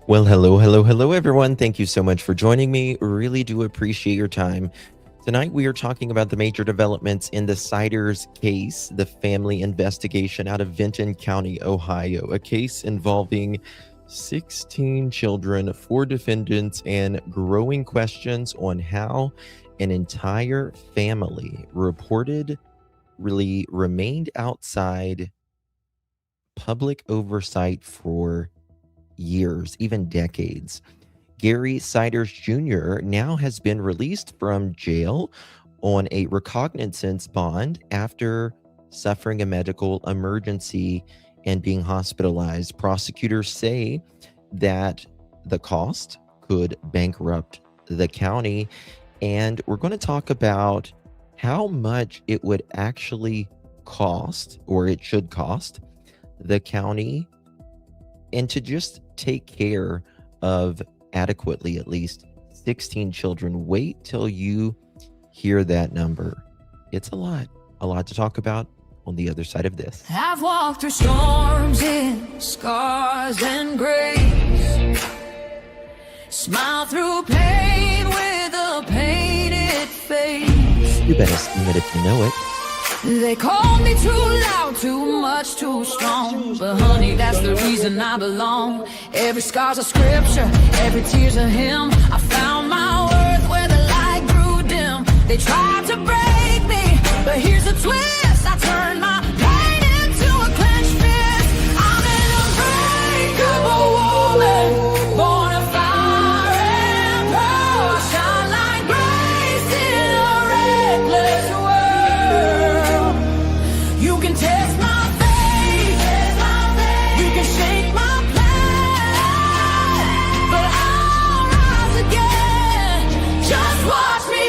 Well, hello, everyone. Thank you so much for joining me. Really do appreciate your time. Tonight, we are talking about the major developments in the Siders case, the family investigation out of Vinton County, Ohio, a case involving 16 children, 4 defendants, and growing questions on how an entire family reportedly remained outside public oversight for years, even decades. Gary Siders Jr. now has been released from jail on a recognizance bond after suffering a medical emergency and being hospitalized. Prosecutors say that the cost could bankrupt the county, and we're going to talk about how much it would actually cost, or it should cost, the county, and to just take care of adequately at least 16 children. Wait till you hear that number. It's a lot to talk about on the other side of this. I've walked through storms in scars and grace, smile through pain with a painted face. You better sing it if you know it. They called me too loud, too much, too strong, but honey, that's the reason I belong. Every scar's a scripture, every tear's a hymn. I found my worth where the light grew dim. They tried to break me, but here's a twist. I turned my pain into a clenched fist. I'm an unbreakable woman, born of fire and pearl. I shine like grace in a reckless world. You can test my faith, you can shake my plan, but I'll rise again. Just watch me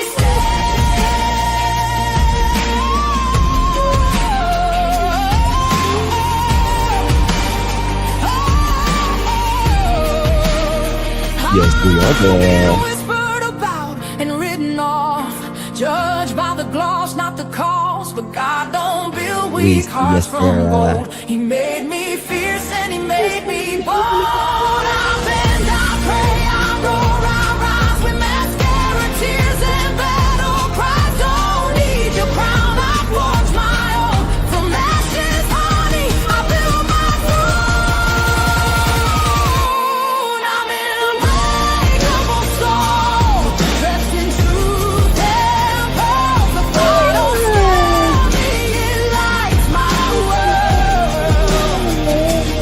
Yes, we are there. Whispered about and written off, judged by the gloss, not the cost. But God don't build weak hearts from gold. He made me fierce and he made me bold. I bend, I pray, I roar, I rise with mascara, tears and battle cries. Don't need your crown, I forge my own. From ashes, honey, I build my throne. I'm an unbreakable soul, dressed in truth and pearls. The fire don't scare me, it lights my world.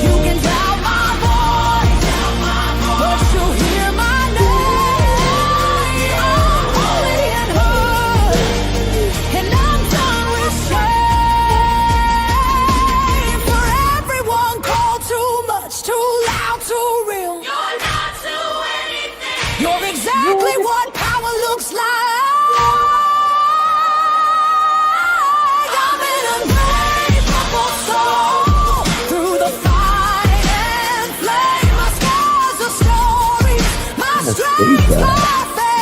You can doubt my voice, but you'll hear my name. I'm holy and hood, and I'm done with shame. For everyone called too much, too loud, too real. You're not to anything. You're exactly what power looks like. I'm an unbreakable soul, through the fight and flame. My scars are stories, my strength, my faith.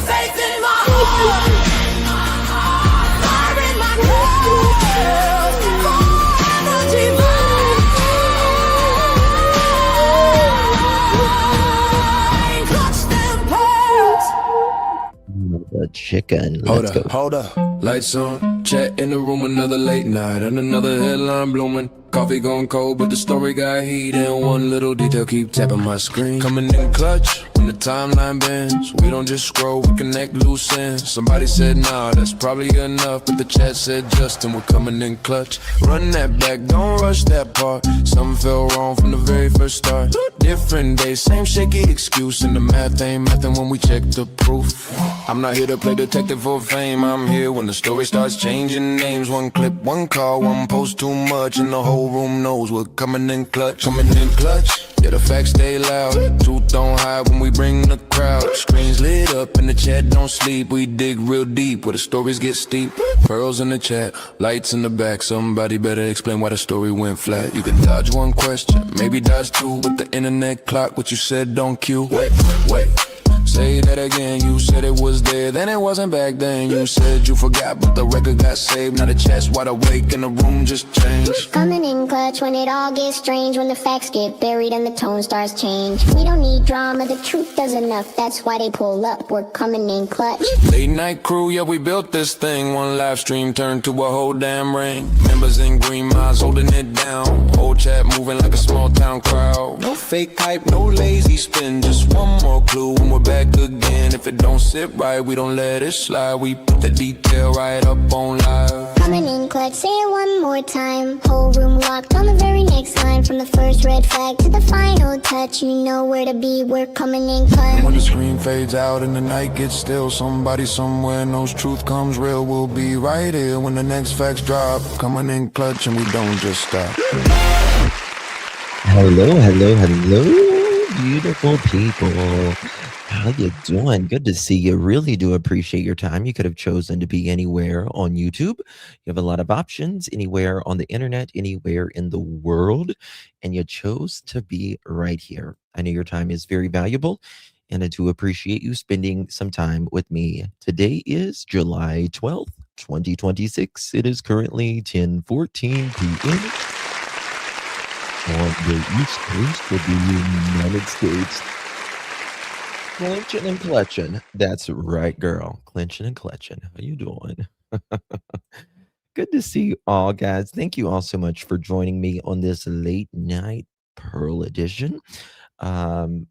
Faith in my heart, fire in my blood, forever divine. Clutch them pearls. The chicken. Let's go. Hold up, lights on, chat in the room, another late night, and another headline blooming. Coffee gone cold, but the story got heat, and one little detail keep tapping my screen. Coming in clutch, when the timeline bends, we don't just scroll, we connect loose ends. Somebody said, nah, that's probably enough, but the chat said, Justin, we're coming in clutch. Run that back, don't rush that part. Something fell wrong from the very first start. Different day, same shaky excuse, and the math ain't mathin' when we check the proof. I'm not here to play detective for fame, I'm here when the story starts changing names. One clip, one call, one post too much, and the whole room knows we're coming in clutch. Coming in clutch, yeah, the facts stay loud. Truth don't hide when we bring the crowd. Screens lit up and the chat don't sleep. We dig real deep where the stories get steep. Pearls in the chat, lights in the back. Somebody better explain why the story went flat. You can dodge one question, maybe dodge two. With the internet clock, what you said don't cue. Wait, Say that again, you said it was there, then it wasn't back then. You said you forgot, but the record got saved. Now the chest wide awake and the room just changed. Coming in clutch when it all gets strange, when the facts get buried and the tone starts change. We don't need drama, the truth does enough, that's why they pull up, we're coming in clutch. Late night crew, yeah, we built this thing. One live stream turned to a whole damn ring. Members in green miles holding it down. Whole chat moving like a small town crowd. No fake hype, no lazy spin, just one more clue and we're back again. If it don't sit right, we don't let it slide. We put the detail right up on live. Coming in clutch, say it one more time. Whole room locked on the very next line. From the first red flag to the final touch, you know where to be, we're coming in clutch. When the screen fades out and the night gets still, somebody somewhere knows truth comes real. We'll be right here when the next facts drop. Coming in clutch and we don't just stop. Hello, beautiful people. How you doing? Good to see you. Really do appreciate your time. You could have chosen to be anywhere on YouTube. You have a lot of options, anywhere on the internet, anywhere in the world, and you chose to be right here. I know your time is very valuable, and I do appreciate you spending some time with me. Today is July 12th, 2026. It is currently 10:14 p.m. on the East Coast of the United States. Clinching and clutching. That's right, girl. Clinching and clutching. How you doing? Good to see you all, guys. Thank you all so much for joining me on this late night Pearl edition. I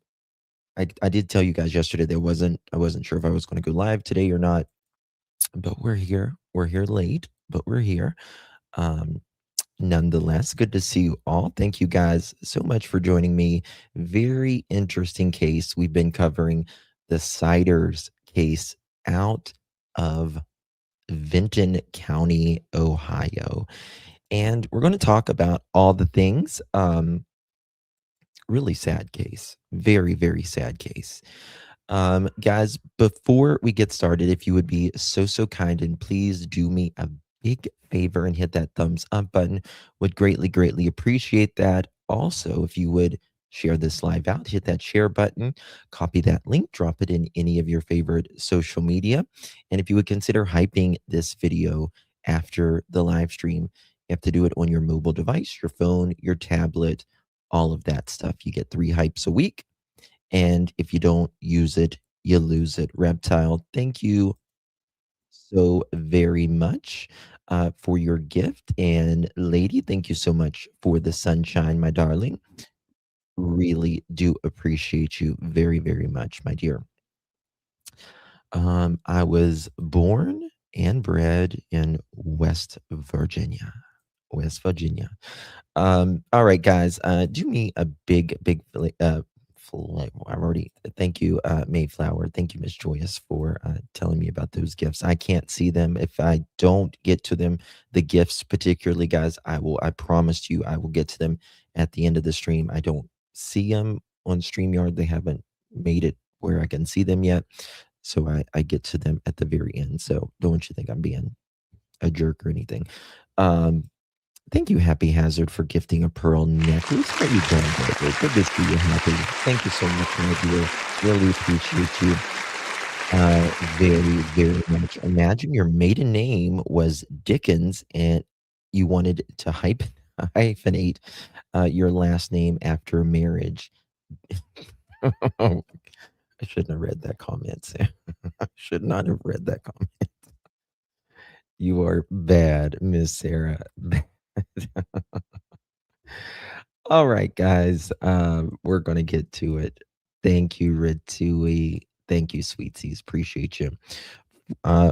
did tell you guys yesterday I wasn't sure if I was going to go live today or not, but we're here. We're here late, but we're here. Nonetheless, good to see you all. Thank you guys so much for joining me. Very interesting case. We've been covering the Siders case out of Vinton County, Ohio. And we're going to talk about all the things. Really sad case. Very, very sad case. Guys, before we get started, if you would be so kind and please do me a big favor and hit that thumbs up button, would greatly appreciate that. Also, if you would share this live out, hit that share button, copy that link, drop it in any of your favorite social media. And if you would consider hyping this video after the live stream, you have to do it on your mobile device, your phone, your tablet, all of that stuff. You get 3 hypes a week. And if you don't use it, you lose it. Reptile, thank you so very much for your gift. And Lady, thank you so much for the sunshine, my darling. Really do appreciate you very, very much, my dear. I was born and bred in West Virginia. All right, guys, do me a big thank you, Mayflower. Thank you, Miss Joyous, for telling me about those gifts. I can't see them. If I don't get to them, the gifts particularly, guys, I promise you, I will get to them at the end of the stream. I don't see them on StreamYard. They haven't made it where I can see them yet. So I get to them at the very end. So don't you think I'm being a jerk or anything. Thank you, Happy Hazard, for gifting a pearl necklace. How you doing, baby? Good to see you, Happy. Thank you so much, my dear. Really appreciate you very, very much. Imagine your maiden name was Dickens and you wanted to hyphenate your last name after marriage. I shouldn't have read that comment, Sam. I should not have read that comment. You are bad, Miss Sarah. All right, guys. We're gonna get to it. Thank you, Ritui. Thank you, Sweetsies. Appreciate you.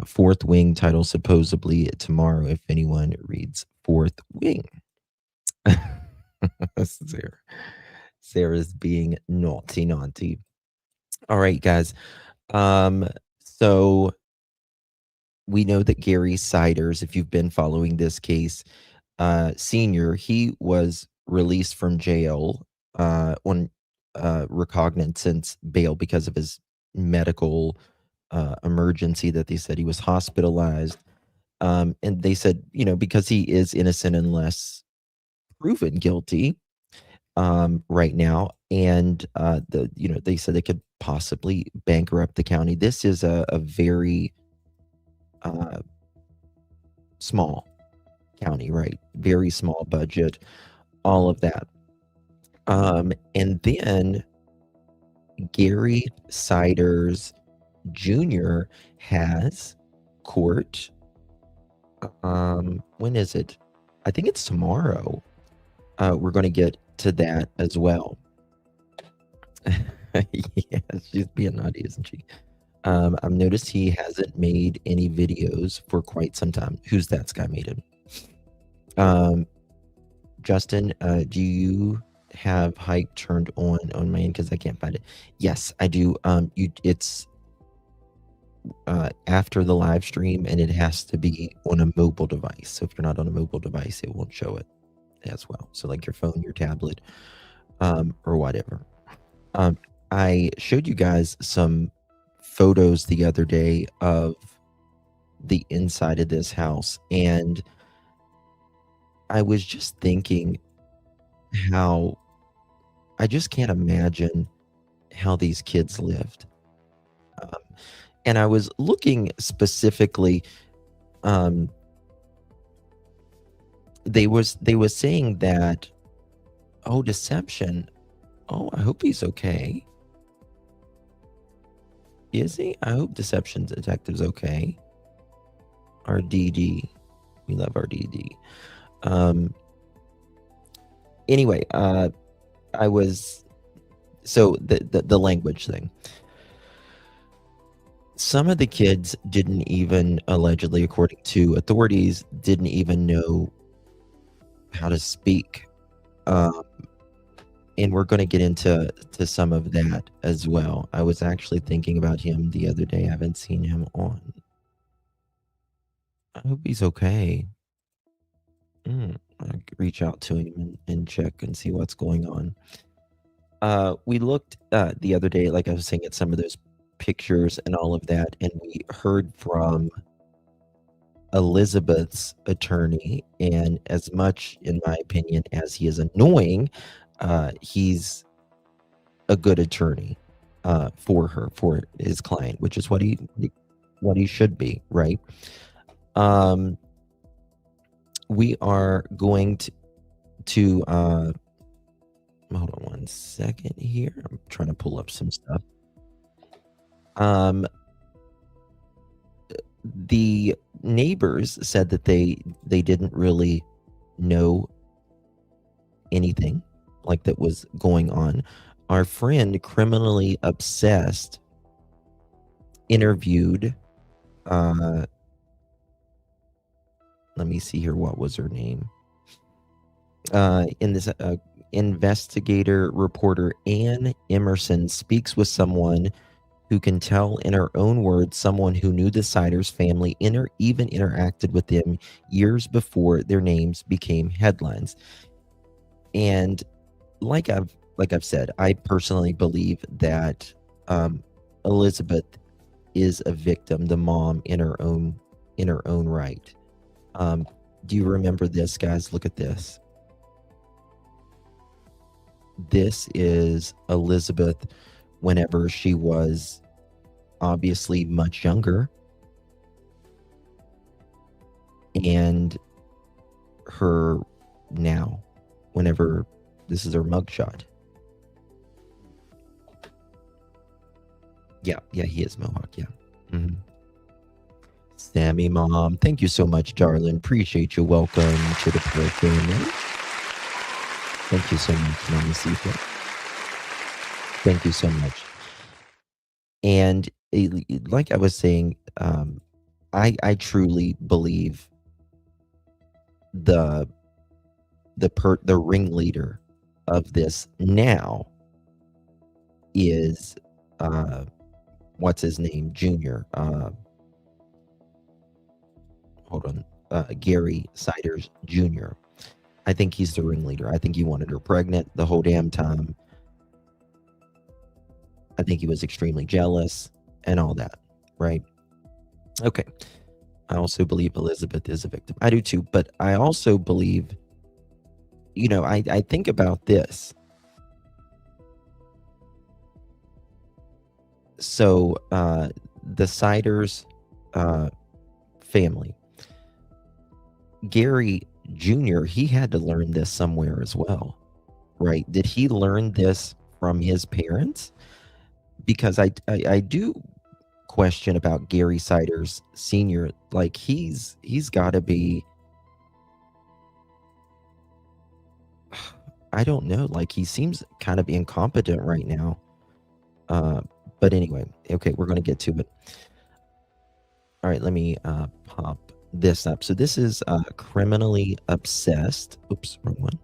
Fourth Wing title supposedly tomorrow if anyone reads Fourth Wing. Sarah's being naughty. All right, guys. So we know that Gary Siders, if you've been following this case, Senior, he was released from jail on recognizance bail because of his medical emergency that they said he was hospitalized. And they said, because he is innocent unless proven guilty right now. and they said they could possibly bankrupt the county. This is a very small county, right? Very small budget, all of that. And then Gary Siders Jr. has court. When is it? I think it's tomorrow. We're going to get to that as well. Yeah, she's being naughty, isn't she? I've noticed he hasn't made any videos for quite some time. Who's that? Guy made him. Justin, do you have hike turned on my end? Because I can't find it. Yes, I do. It's after the live stream, and it has to be on a mobile device. So if you're not on a mobile device, it won't show it as well. So like your phone, your tablet, or whatever. I showed you guys some photos the other day of the inside of this house, and I was just thinking how I just can't imagine how these kids lived. And I was looking specifically, they was saying that, oh, deception. Oh, I hope he's okay. Is he? I hope deception detective's okay. RDD. We love RDD. Anyway, I was, so the language thing. Some of the kids didn't even, allegedly, according to authorities, didn't even know how to speak. And we're going to get into some of that as well. I was actually thinking about him the other day. I haven't seen him on. I hope he's okay. I could reach out to him and check and see what's going on. We looked the other day, like I was saying, at some of those pictures and all of that, and we heard from Elizabeth's attorney, and as much, in my opinion, as he is annoying, he's a good attorney for her, for his client, which is what he should be, right? We are going to hold on one second here. I'm trying to pull up some stuff. The neighbors said that they didn't really know anything like that was going on. Our friend, Criminally Obsessed, interviewed let me see here, what was her name? In this investigator reporter Ann Emerson speaks with someone who can tell in her own words, someone who knew the Siders family, even interacted with them years before their names became headlines. And like I've said, I personally believe that Elizabeth is a victim, the mom, in her own right. Do you remember this, guys? Look at this. This is Elizabeth whenever she was obviously much younger, and her now, whenever this is her mugshot. Yeah, he is Mohawk, yeah. Mm-hmm. Sammy Mom, thank you so much, darling. Appreciate you. Welcome to the Pro family. Thank you so much, Mommy Seafood. Thank you so much. And like I was saying, I truly believe the ringleader of this now is what's his name, Junior. Hold on, Gary Siders Jr. I think he's the ringleader. I think he wanted her pregnant the whole damn time. I think he was extremely jealous and all that, right? Okay. I also believe Elizabeth is a victim. I do too, but I also believe, I think about this. So the Siders family, Gary Jr., he had to learn this somewhere as well, right? Did he learn this from his parents? Because I do question about Gary Siders Sr. Like he's got to be, I don't know, like he seems kind of incompetent right now. But anyway, okay, we're going to get to it. All right, let me pop this up. So this is Criminally Obsessed. Oops, wrong one.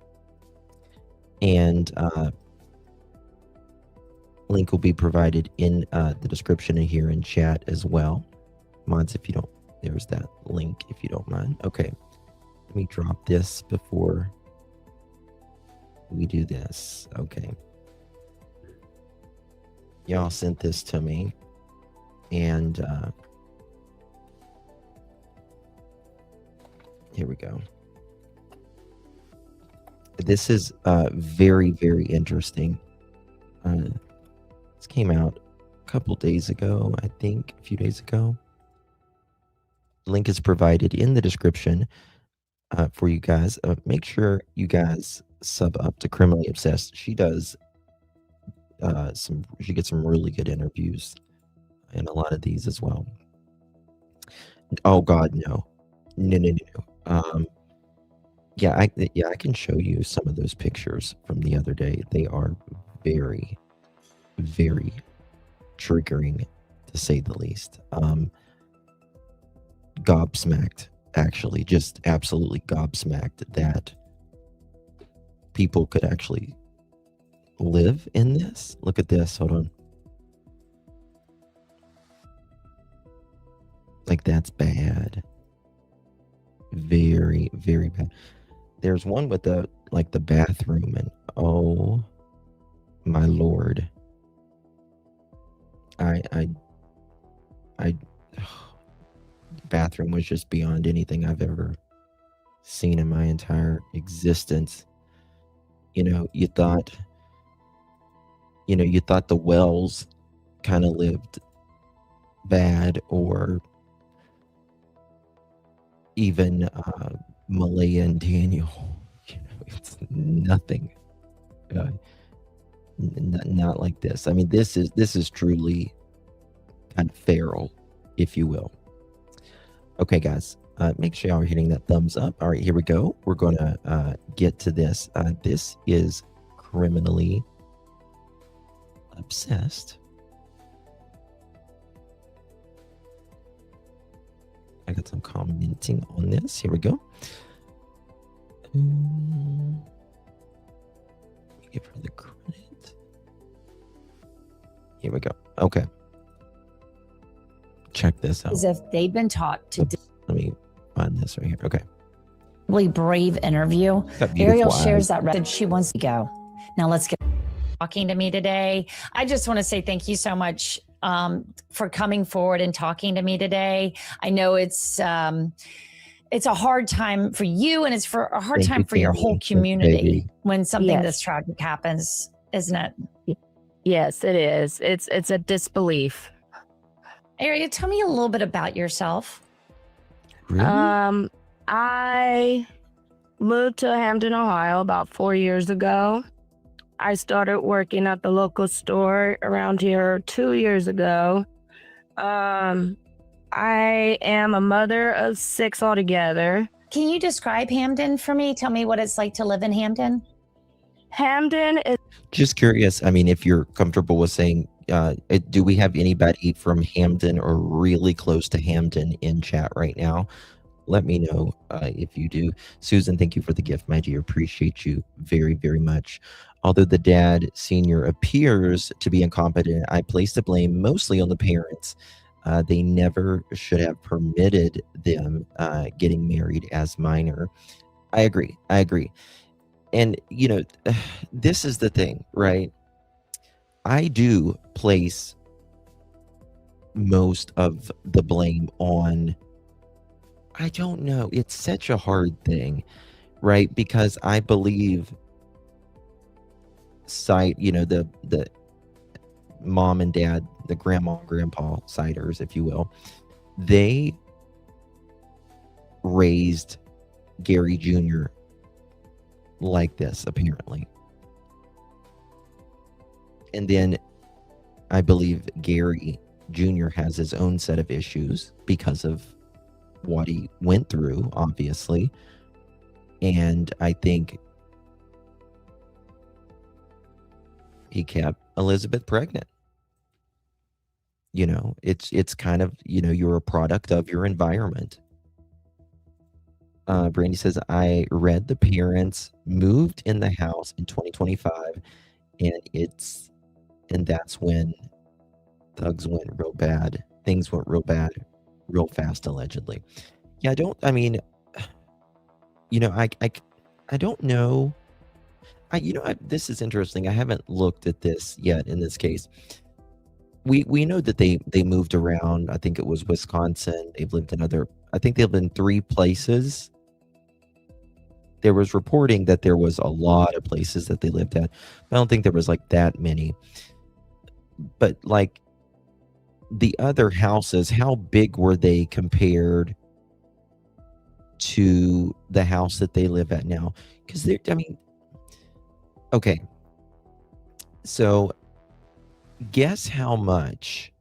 And link will be provided in the description and here in chat as well. Mods, if you don't, there's that link if you don't mind. Okay, let me drop this before we do this. Okay. Y'all sent this to me, and here we go. This is very, very interesting. This came out a couple days ago, I think, a few days ago. Link is provided in the description for you guys. Make sure you guys sub up to Criminally Obsessed. She does she gets some really good interviews in a lot of these as well. Oh God, no. Yeah, I can show you some of those pictures from the other day. They are very, very triggering, to say the least. Gobsmacked, actually, just absolutely gobsmacked that people could actually live in this. Look at this. Hold on. Like, that's bad. Very, very bad. There's one with the bathroom, and oh my Lord. The bathroom was just beyond anything I've ever seen in my entire existence. You thought the Wells kind of lived bad, or even Malaya and Daniel. It's nothing. Not like this. I mean, this is truly kind of feral, if you will. Okay, guys, make sure y'all are hitting that thumbs up. All right, here we go. We're going to get to this. This is Criminally Obsessed. I got some commenting on this. Here we go. Give her the credit. Here we go. Okay. Check this out. As if they've been taught to. Let me find this right here. Okay. Really brave interview. Ariel shares that message. She wants to go. Now let's get talking to me today. I just want to say thank you so much for coming forward and talking to me today. I know it's a hard time for you, and it's a hard time for your whole community when something this tragic happens, isn't it? Yes, it is. It's a disbelief. Ariel, tell me a little bit about yourself. Really? I moved to Hamden, Ohio about 4 years ago. I started working at the local store around here 2 years ago. I am a mother of 6 altogether. Can you describe Hamden for me? Tell me what it's like to live in Hamden. Hamden is... Just curious. I mean, if you're comfortable with saying, do we have anybody from Hamden or really close to Hamden in chat right now? Let me know if you do. Susan, thank you for the gift, my dear. Appreciate you very, very much. Although the dad senior appears to be incompetent, I place the blame mostly on the parents. They never should have permitted them getting married as minor. I agree. And, this is the thing, right? I do place most of the blame on, I don't know. It's such a hard thing, right? Because I believe the mom and dad, the grandma and grandpa Siders, if you will, they raised Gary Jr. like this, apparently. And then I believe Gary Jr. has his own set of issues because of what he went through, obviously. And I think he kept Elizabeth pregnant. You know, it's kind of, you know, you're a product of your environment. Brandy says, I read the parents moved in the house in 2025, and that's when thugs went real bad. Things went real bad, real fast, allegedly. Yeah, I don't know. This is interesting. I haven't looked at this yet in this case. We know that they moved around. I think it was Wisconsin. They've lived in I think they've been 3 places. There was reporting that there was a lot of places that they lived at. I don't think there was like that many. But like the other houses, how big were they compared to the house that they live at now? Because okay. So guess how much,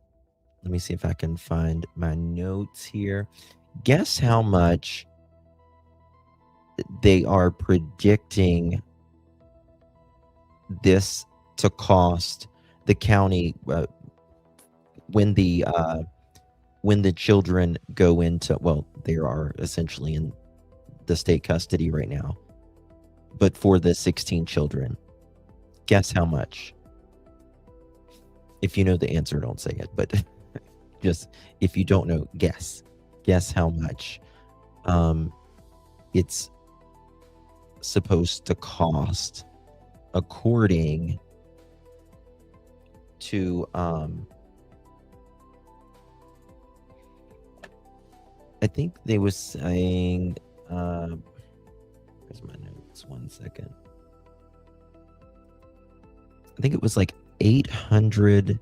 let me see if I can find my notes here. Guess how much they are predicting this to cost the county when the children go into, well, they are essentially in the state custody right now, but for the 16 children, guess how much? If you know the answer, don't say it, but just if you don't know, guess how much it's supposed to cost according to I think they was saying where's my notes, 1 second. I think it was like 800.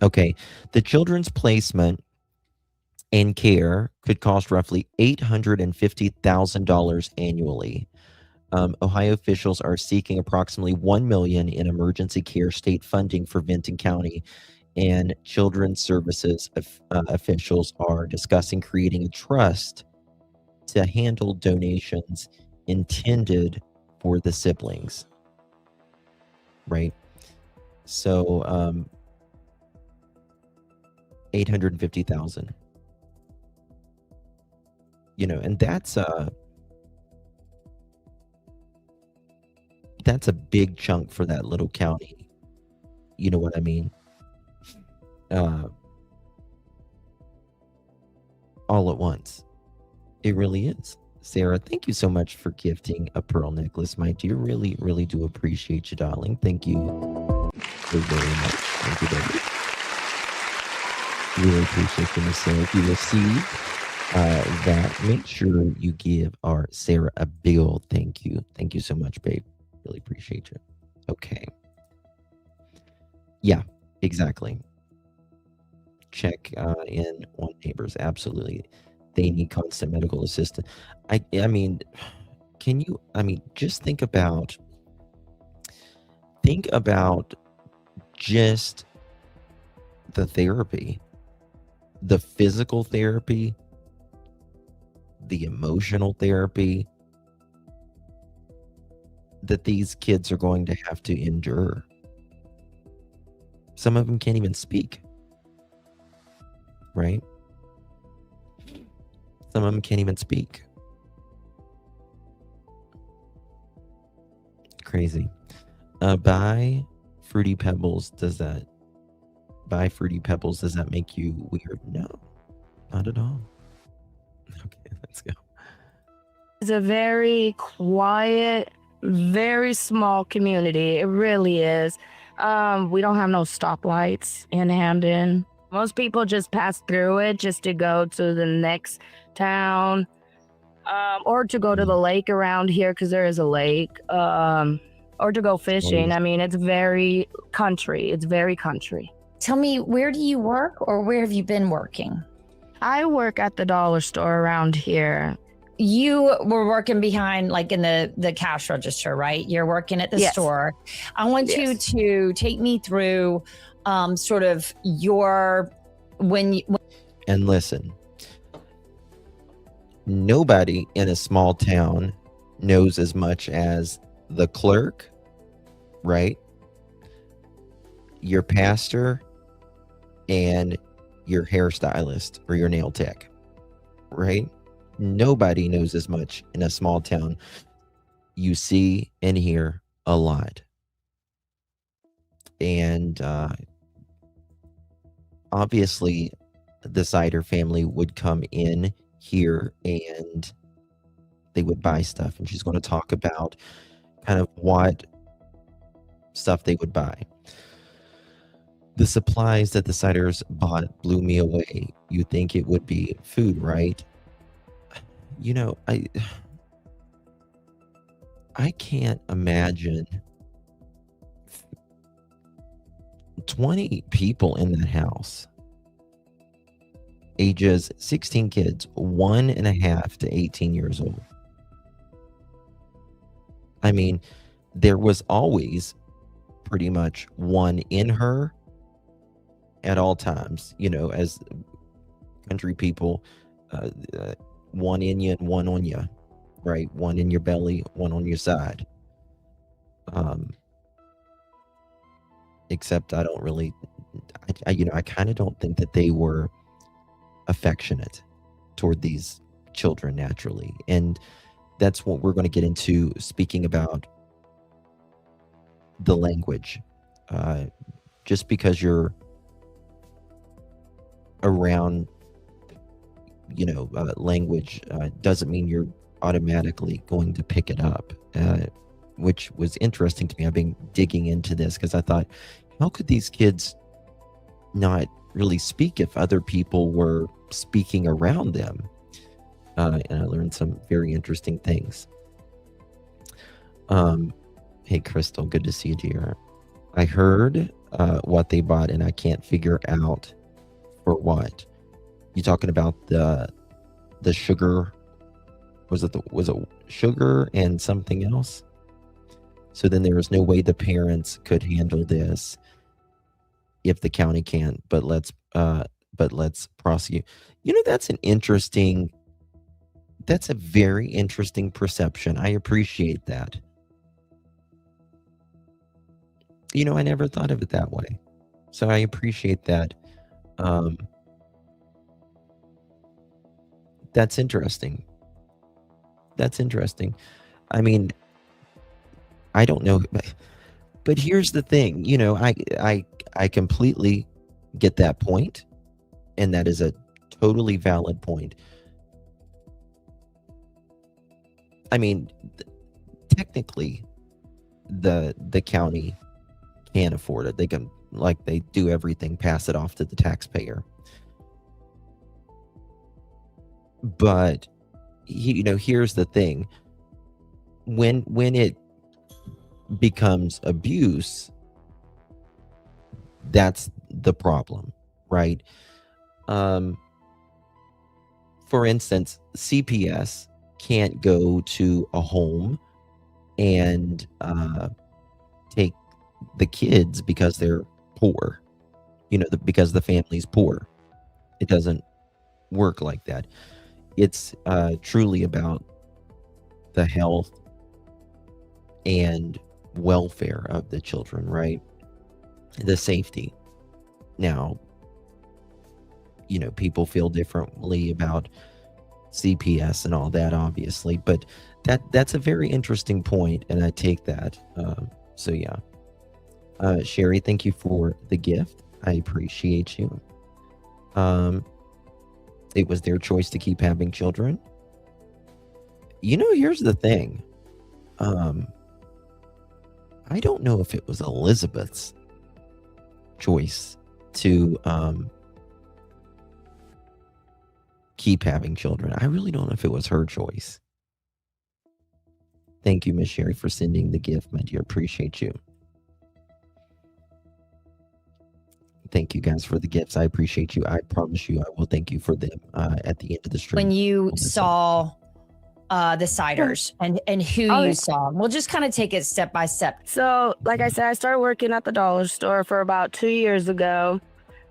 Okay, the children's placement and care could cost roughly $850,000 annually. Ohio officials are seeking approximately $1 million in emergency care state funding for Vinton County, and children's services officials are discussing creating a trust to handle donations intended for the siblings. Right? So, 850,000. You know, and that's a big chunk for that little county. You know what I mean? All at once. It really is. Sarah, thank you so much for gifting a pearl necklace, my dear. Really, really do appreciate you, darling. Thank you so very much. Thank you, baby. Really appreciate you, Miss Sarah. If you receive that, make sure you give our Sarah a big old thank you. Thank you so much, babe. Really appreciate you. Okay. Yeah, exactly. Check in on neighbors. Absolutely. They need constant medical assistance. I mean, just think about just the therapy, the physical therapy, the emotional therapy that these kids are going to have to endure. Some of them can't even speak, right? Some of them can't even speak. Crazy. Buy Fruity Pebbles. Does that make you weird? No, not at all. Okay, let's go. It's a very quiet, very small community. It really is. We don't have no stoplights in Hamden. Most people just pass through it just to go to the next town, or to go to the lake around here because there is a lake, or or to go fishing. Always. I mean, it's very country. It's very country. Tell me, where do you work, or where have you been working? I work at the dollar store around here. You were working behind, like in the cash register, right? You're working at the Yes. store. I want you Yes. to take me through sort of your, And listen, nobody in a small town knows as much as the clerk, right? Your pastor and your hairstylist or your nail tech, right? Nobody knows as much in a small town. You see and hear a lot. And obviously, the Sider family would come in here and they would buy stuff. And she's going to talk about kind of what stuff they would buy. The supplies that the Siders bought blew me away. You think it would be food, right? You know, I can't imagine 20 people in that house. Ages 16 kids, 1.5 to 18 years old. I mean, there was always pretty much one in her at all times, you know, as country people, one in you and one on you, right? One in your belly, one on your side. Except I don't really, I kind of don't think that they were affectionate toward these children naturally. And that's what we're going to get into, speaking about the language. Just because you're around, language doesn't mean you're automatically going to pick it up, which was interesting to me. I've been digging into this because I thought, how could these kids not really speak if other people were speaking around them? And I learned some very interesting things. Hey, Crystal, good to see you, dear. I heard what they bought, and I can't figure out for what. You talking about the sugar? Was it sugar and something else? So then there was no way the parents could handle this if the county can't. But let's prosecute. That's a very interesting perception. I appreciate that. I never thought of it that way. So I appreciate that. That's interesting. I mean, I don't know, but here's the thing. I completely get that point, and that is a totally valid point. I mean, technically, the county can't afford it. They can, like they do everything, pass it off to the taxpayer. But here's the thing: when it becomes abuse, that's the problem, right? For instance, CPS can't go to a home and take the kids because they're poor, because the family's poor. It doesn't work like that. It's truly about the health and welfare of the children, right? The safety. Now, people feel differently about CPS and all that, obviously, but that's a very interesting point, and I take that. So yeah. Sherry, thank you for the gift. I appreciate you. It was their choice to keep having children. Here's the thing. I don't know if it was Elizabeth's choice to keep having children. I really don't know if it was her choice. Thank you, Miss Sherry, for sending the gift, my dear. Appreciate you. Thank you guys for the gifts. I appreciate you. I promise you I will thank you for them at the end of the stream. When you saw the Siders and who you saw. We'll just kind of take it step by step. So, like I said, I started working at the dollar store for about 2 years ago.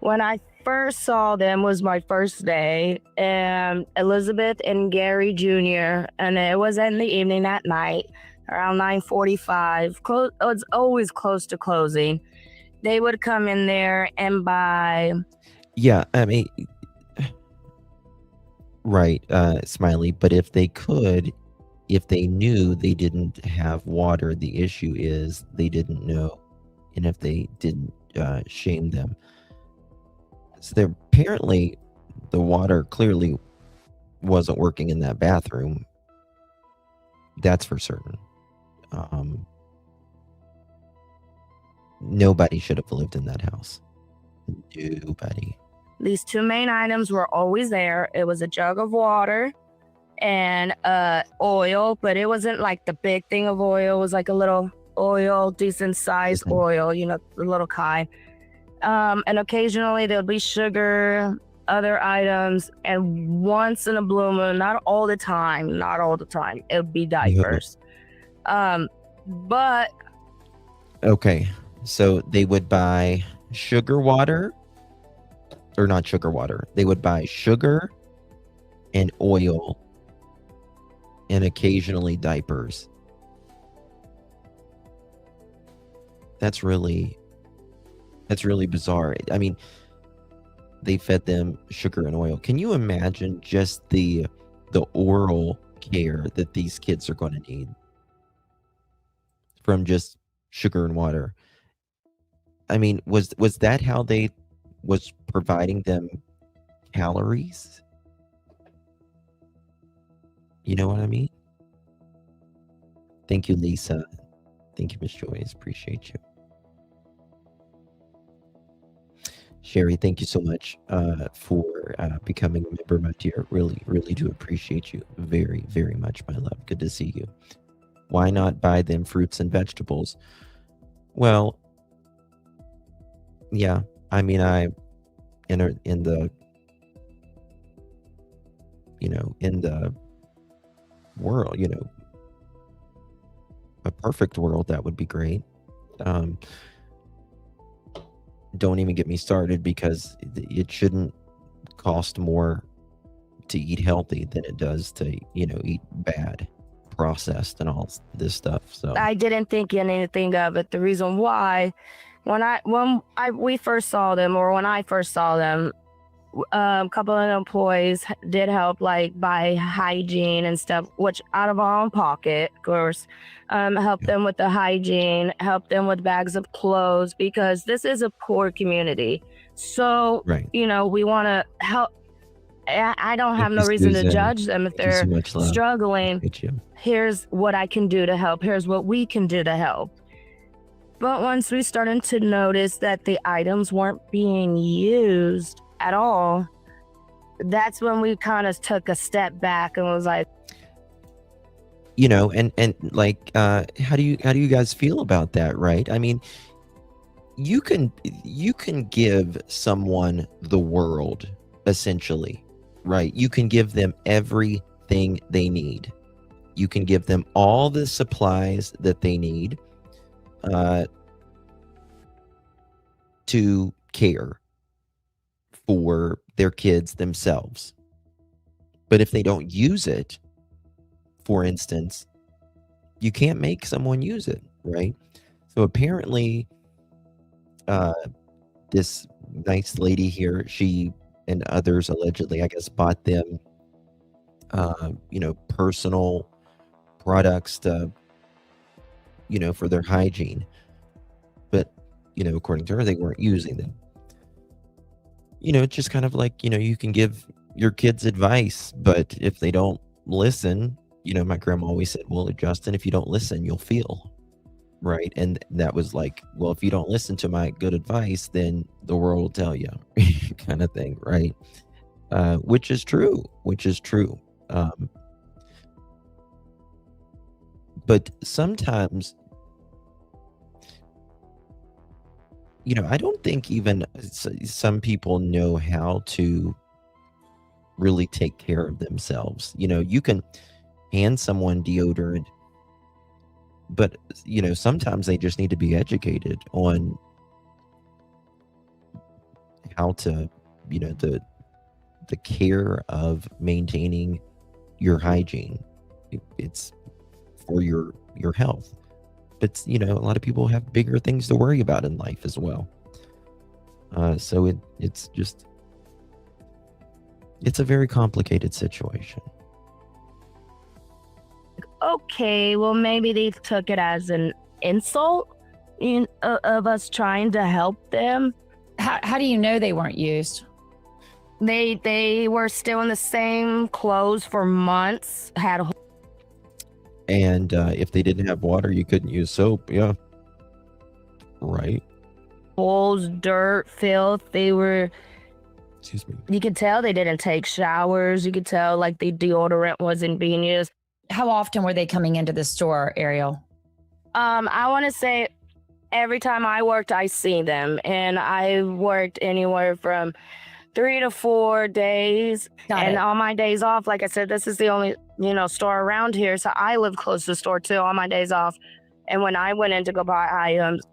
When I first saw them was my first day, and Elizabeth and Gary Jr., and it was in the evening at night, around 9:45. It was always close to closing. They would come in there and buy. Yeah, I mean, right, Smiley, but if they knew they didn't have water, the issue is they didn't know, and if they didn't shame them. So they're, apparently the water clearly wasn't working in that bathroom. That's for certain. Nobody should have lived in that house. Nobody. These two main items were always there. It was a jug of water and oil, but it wasn't like the big thing of oil. It was like a little oil, decent sized oil, you know, the little kind. And occasionally there'll be sugar, other items, and once in a blue moon, not all the time, it would be diapers. But okay, so they would buy sugar water, or not sugar water. They would buy sugar and oil and occasionally diapers. That's really bizarre. I mean, they fed them sugar and oil. Can you imagine just the oral care that these kids are going to need from just sugar and water? I mean, was that how they was providing them calories? You know what I mean? Thank you, Lisa. Thank you, Miss Joyce. Appreciate you. Sherry, thank you so much for becoming a member, my dear. Really, really do appreciate you very, very much, my love. Good to see you. Why not buy them fruits and vegetables? Well, yeah, I mean, in the world, a perfect world, that would be great. Don't even get me started, because it shouldn't cost more to eat healthy than it does to, eat bad, processed, and all this stuff. So I didn't think anything of it. The reason why, when we first saw them, or when I first saw them, a couple of employees did help, like buy hygiene and stuff, which out of our own pocket, of course, help them with the hygiene, help them with bags of clothes, because this is a poor community. So, right. We want to help. I don't have no reason to judge them if they're struggling. Here's what I can do to help. Here's what we can do to help. But once we started to notice that the items weren't being used at all, that's when we kind of took a step back and was like, and like, how do you guys feel about that? Right? I mean, you can give someone the world, essentially, right? You can give them everything they need. You can give them all the supplies that they need to care for their kids themselves. But if they don't use it, for instance, you can't make someone use it, right? So apparently, this nice lady here, she and others allegedly, I guess, bought them, personal products to, for their hygiene. But, according to her, they weren't using them. It's just kind of like, you can give your kids advice, but if they don't listen, my grandma always said, well, Justin, if you don't listen, you'll feel. Right. And that was like, well, if you don't listen to my good advice, then the world will tell you, kind of thing. Right. Which is true. But sometimes, I don't think even some people know how to really take care of themselves. You can hand someone deodorant, but sometimes they just need to be educated on how to, the care of maintaining your hygiene. It's for your health. But a lot of people have bigger things to worry about in life as well. So it's a very complicated situation. Okay, well, maybe they took it as an insult of us trying to help them. How do you know they weren't used? They were still in the same clothes for months, And if they didn't have water, you couldn't use soap. Yeah. Right. holes, dirt, filth. Excuse me. You could tell they didn't take showers. You could tell like the deodorant wasn't being used. How often were they coming into the store, Ariel? I want to say every time I worked, I seen them, and I worked anywhere from 3 to 4 days. And on my days off, like I said, this is the only store around here, so I live close to the store too on my days off. And when I went in to go buy items,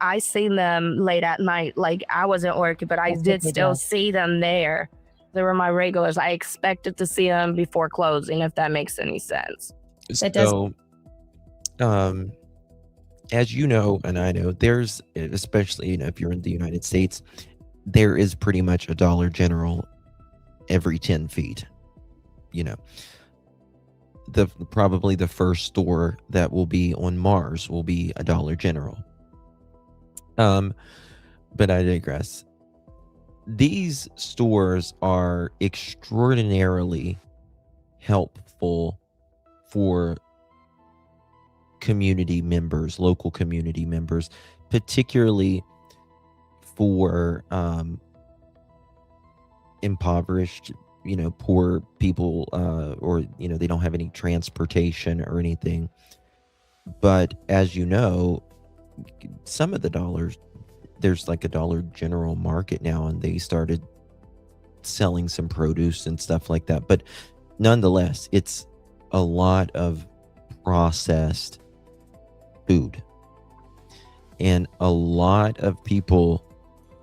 I seen them late at night. Like I wasn't working, but I did still see them there. They were my regulars. I expected to see them before closing, if that makes any sense. So, as you know, and I know, there's, especially if you're in the United States, there is pretty much a Dollar General every 10 feet. Probably the first store that will be on Mars will be a Dollar General. But I digress. These stores are extraordinarily helpful for community members, local community members, particularly for impoverished, poor people, or they don't have any transportation or anything. But as you know, some of the dollars, there's like a Dollar General market now, and they started selling some produce and stuff like that. But nonetheless, it's a lot of processed food, and a lot of people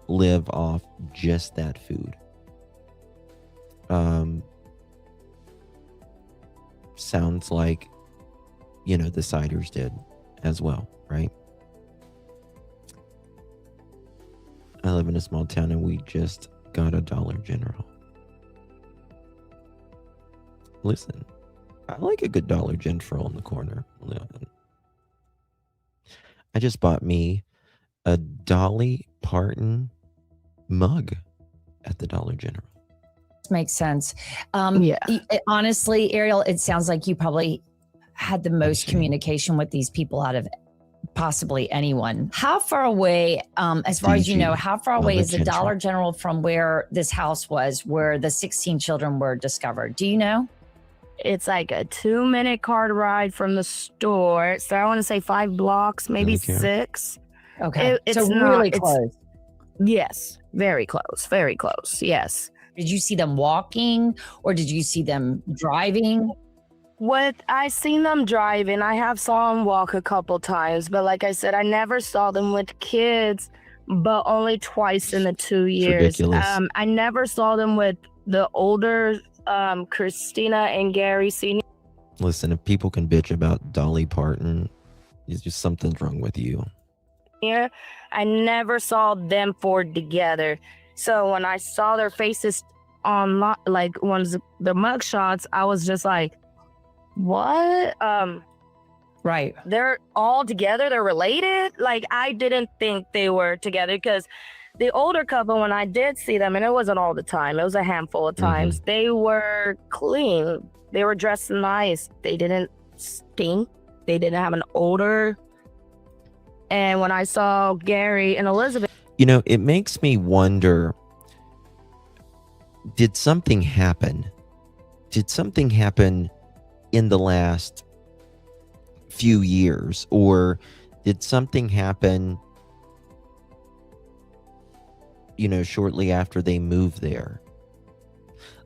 live off just that food. Sounds like the Siders did as well, right? I live in a small town, and we just got a Dollar General. Listen, I like a good Dollar General in the corner. I just bought me a Dolly Parton mug at the Dollar General. Makes sense. Yeah. Honestly, Ariel, it sounds like you probably had the most communication with these people out of possibly anyone. How far away, as far as you know, how far away is the Dollar General from where this house was, where the 16 children were discovered? Do you know? It's like a 2-minute car ride from the store. So I want to say 5 blocks, maybe 6. Okay. It's so not, really close. Yes. Very close. Very close. Yes. Did you see them walking, or did you see them driving? I seen them driving. I have saw them walk a couple times, but like I said, I never saw them with kids, but only twice in the 2 years. I never saw them with the older Christina and Gary Sr. Listen, if people can bitch about Dolly Parton, it's just something's wrong with you. Yeah, I never saw them 4 together. So when I saw their faces on like one's the mug shots, I was just like, what? Right. They're all together. They're related. Like I didn't think they were together, because the older couple, when I did see them, and it wasn't all the time, it was a handful of times, they were clean. They were dressed nice. They didn't stink. They didn't have an odor. And when I saw Gary and Elizabeth, it makes me wonder, did something happen? Did something happen in the last few years, or did something happen, shortly after they moved there?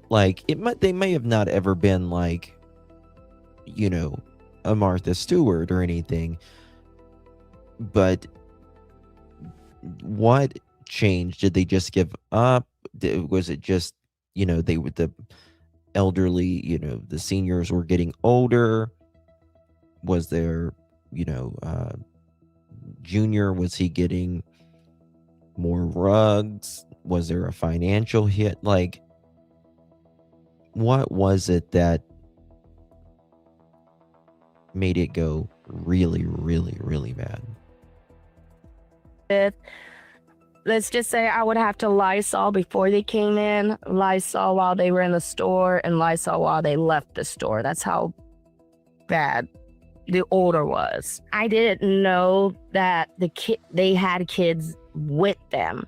Like, they may have not ever been like, a Martha Stewart or anything, but what changed? Did they just give up? Was it just, they were the elderly, the seniors were getting older? Was there, Junior, was he getting more rugs? Was there a financial hit? Like, what was it that made it go really, really, really bad? Let's just say I would have to Lysol before they came in, Lysol while they were in the store, and Lysol while they left the store. That's how bad the odor was. I didn't know that they had kids with them.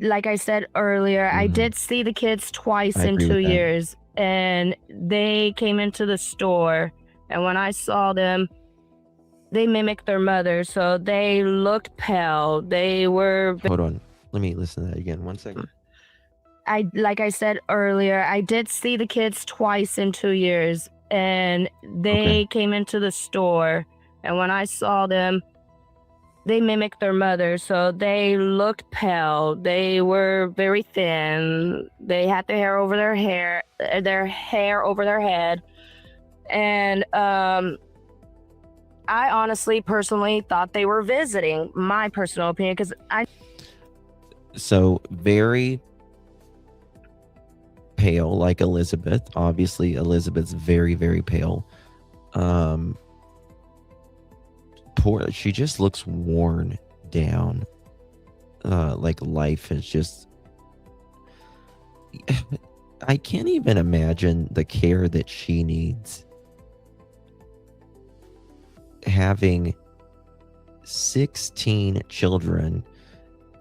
Like I said earlier, I did see the kids twice in 2 years, and they came into the store, and when I saw them, they mimicked their mother, so they looked pale. They were... Hold on. Let me listen to that again. 1 second. Like I said earlier, I did see the kids twice in 2 years, and they came into the store, and when I saw them, they mimicked their mother, so they looked pale. They were very thin. They had their hair over their over their head. And I honestly, personally thought they were visiting, my personal opinion, because So very pale, like Elizabeth. Obviously, Elizabeth's very, very pale. Poor, she just looks worn down. Like life is just... I can't even imagine the care that she needs. Having 16 children,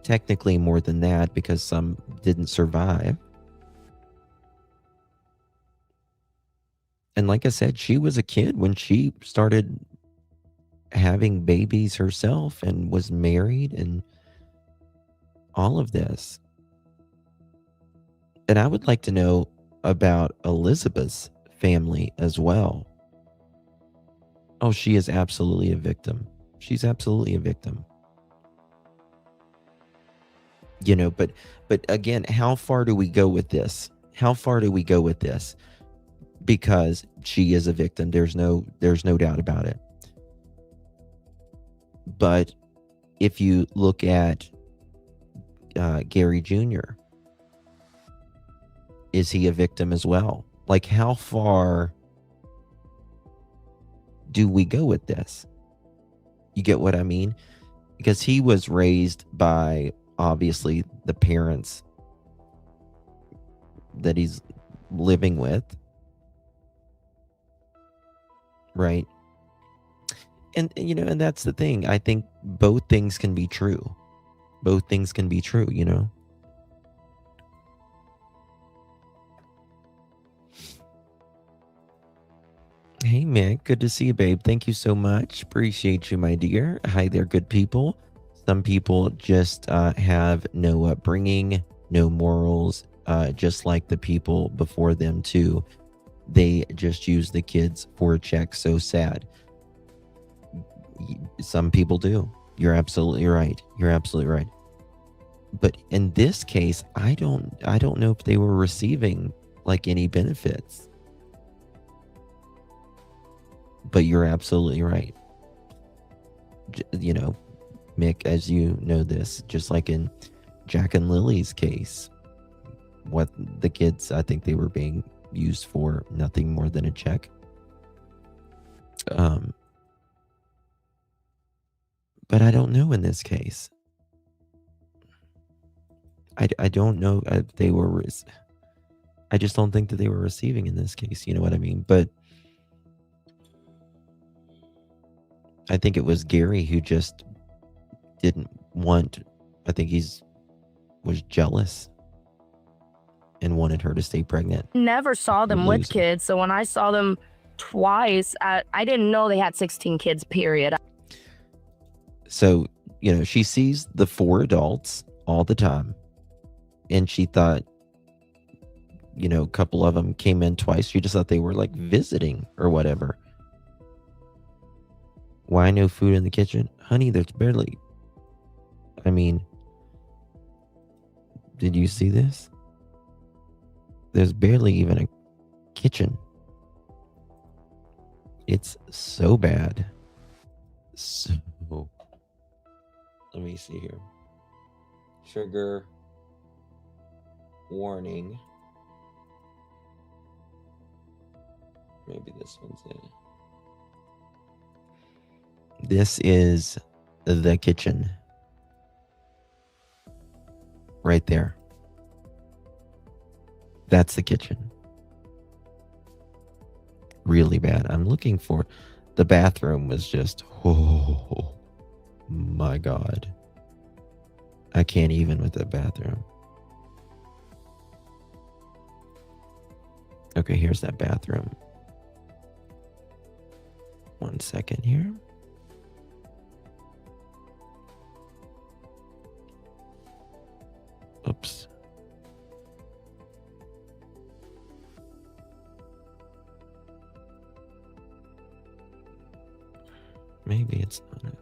technically more than that because some didn't survive. And like I said, she was a kid when she started having babies herself and was married and all of this. And I would like to know about Elizabeth's family as well. Oh, she is absolutely a victim. She's absolutely a victim. But again, how far do we go with this? How far do we go with this? Because she is a victim. There's no doubt about it. But if you look at Gary Jr., is he a victim as well? Like, how far do we go with this? You get what I mean? Because he was raised by, obviously, the parents that he's living with. Right? And, and that's the thing. I think both things can be true. Both things can be true, Hey, Mick. Good to see you, babe. Thank you so much. Appreciate you, my dear. Hi there, good people. Some people just have no upbringing, no morals, just like the people before them, too. They just use the kids for a check. So sad. Some people do. You're absolutely right. You're absolutely right. But in this case, I don't know if they were receiving like any benefits. But you're absolutely right. Mick, as you know this, just like in Jack and Lily's case, what the kids, I think they were being used for nothing more than a check. But I don't know in this case. I don't know if they were... I just don't think that they were receiving in this case. You know what I mean? But I think it was Gary who just didn't want... I think was jealous and wanted her to stay pregnant. Never saw them with kids. So when I saw them twice. I didn't know they had 16 kids, period. So, she sees the 4 adults all the time. And she thought, a couple of them came in twice. She just thought they were like visiting or whatever. Why no food in the kitchen? Honey, there's barely... I mean, did you see this? There's barely even a kitchen. It's so bad. So, let me see here. Trigger warning. Maybe this one's it. This is the kitchen. Right there. That's the kitchen. Really bad. I'm looking for... The bathroom was just... Oh, my God. I can't even with the bathroom. Okay, here's that bathroom. One second here. Oops. Maybe it's not it.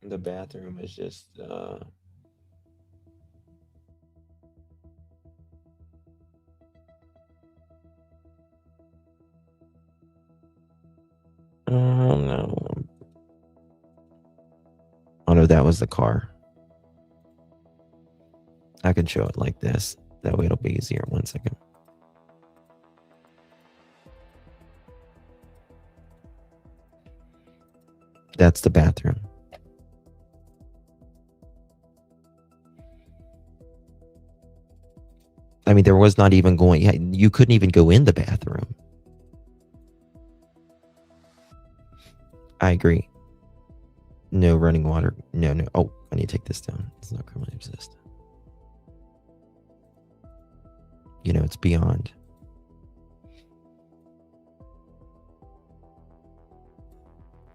The bathroom is just oh no. Oh no, that was the car. I can show it like this. That way it'll be easier. One second. That's the bathroom. I mean, there was not even going... You couldn't even go in the bathroom. I agree. No running water. No. Oh, I need to take this down. It's not criminally resist. It's beyond.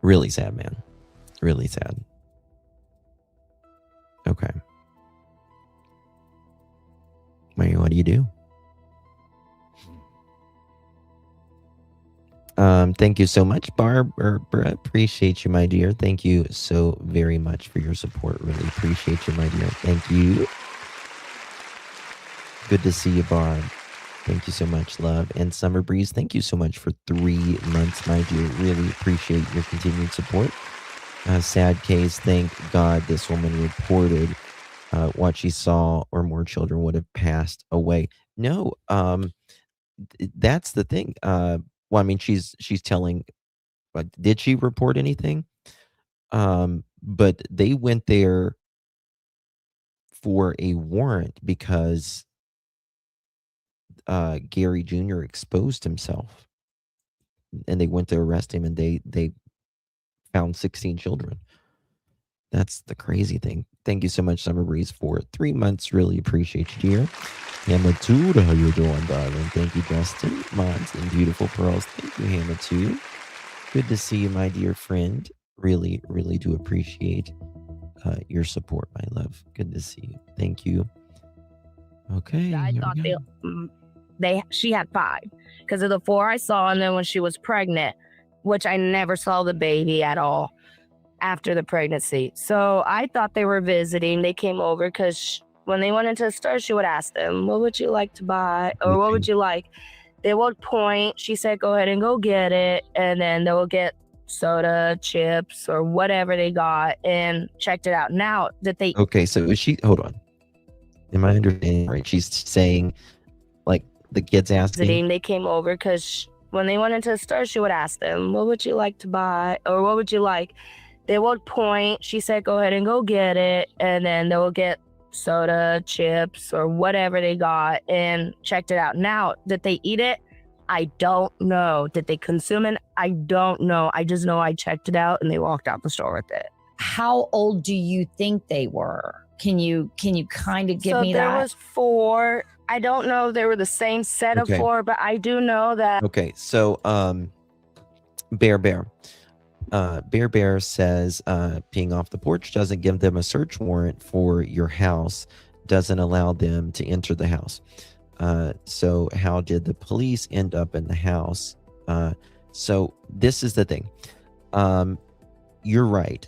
Really sad, man. Really sad. Okay. Mary, what do you do? Thank you so much, Barbara. Appreciate you, my dear. Thank you so very much for your support. Really appreciate you, my dear. Thank you. Good to see you, Barb. Thank you so much, love. And Summer Breeze, thank you so much for 3 months, my dear. Really appreciate your continued support. Sad case. Thank God this woman reported what she saw, or more children would have passed away. No, that's the thing. Well, I mean, she's telling, but did she report anything? But they went there for a warrant because Gary Jr. exposed himself, and they went to arrest him, and they found 16 children. That's the crazy thing. Thank you so much, Summer Breeze, for 3 months. Really appreciate you, dear. Hamatude, how you doing, darling? Thank you, Justin. Mods and beautiful pearls. Thank you, Hamatude. Good to see you, my dear friend. Really, really do appreciate your support, my love. Good to see you. Thank you. Okay. I thought she had 5 because of the 4 I saw, and then when she was pregnant, which I never saw the baby at all after the pregnancy. So I thought they were visiting. They came over because when they went into the store, she would ask them, what would you like to buy? Or what would you like? They would point. She said, go ahead and go get it. And then they will get soda, chips, or whatever they got, and checked it out. Now that they... Okay, so is she... Hold on. Am I understanding right? She's saying, like, the kids asking... They came over because when they went into the store, she would ask them, what would you like to buy? Or what would you like? They would point. She said, go ahead and go get it. And then they will get soda, chips, or whatever they got, and checked it out. Now, did they eat it? I don't know. Did they consume it? I don't know. I just know I checked it out, and they walked out the store with it. How old do you think they were? Can you kind of give me that? So there was 4. I don't know if they were the same set of 4, but I do know that. Okay, so Bear says peeing off the porch doesn't give them a search warrant for your house, doesn't allow them to enter the house. So how did the police end up in the house? So this is the thing. You're right.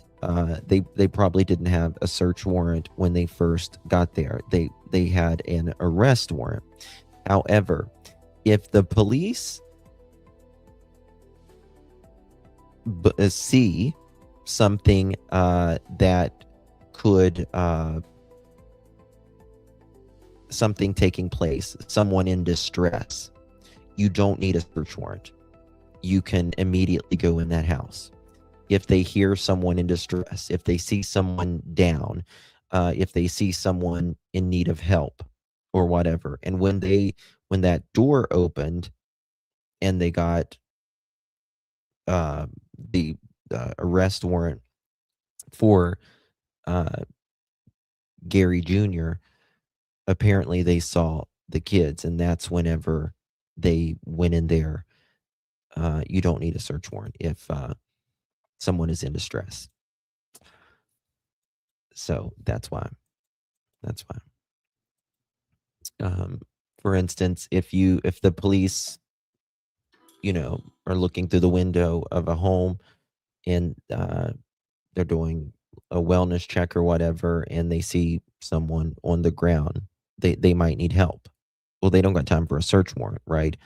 They probably didn't have a search warrant when they first got there. They had an arrest warrant. However, if the police see something that could something taking place, someone in distress, you don't need a search warrant. You can immediately go in that house. If they hear someone in distress, if they see someone down, if they see someone in need of help or whatever, and when that door opened and they got the arrest warrant for Gary Jr., apparently they saw the kids, and that's whenever they went in there. You don't need a search warrant if someone is in distress. So that's why. For instance, if the police, are looking through the window of a home and they're doing a wellness check or whatever, and they see someone on the ground, they might need help. Well, they don't got time for a search warrant, right?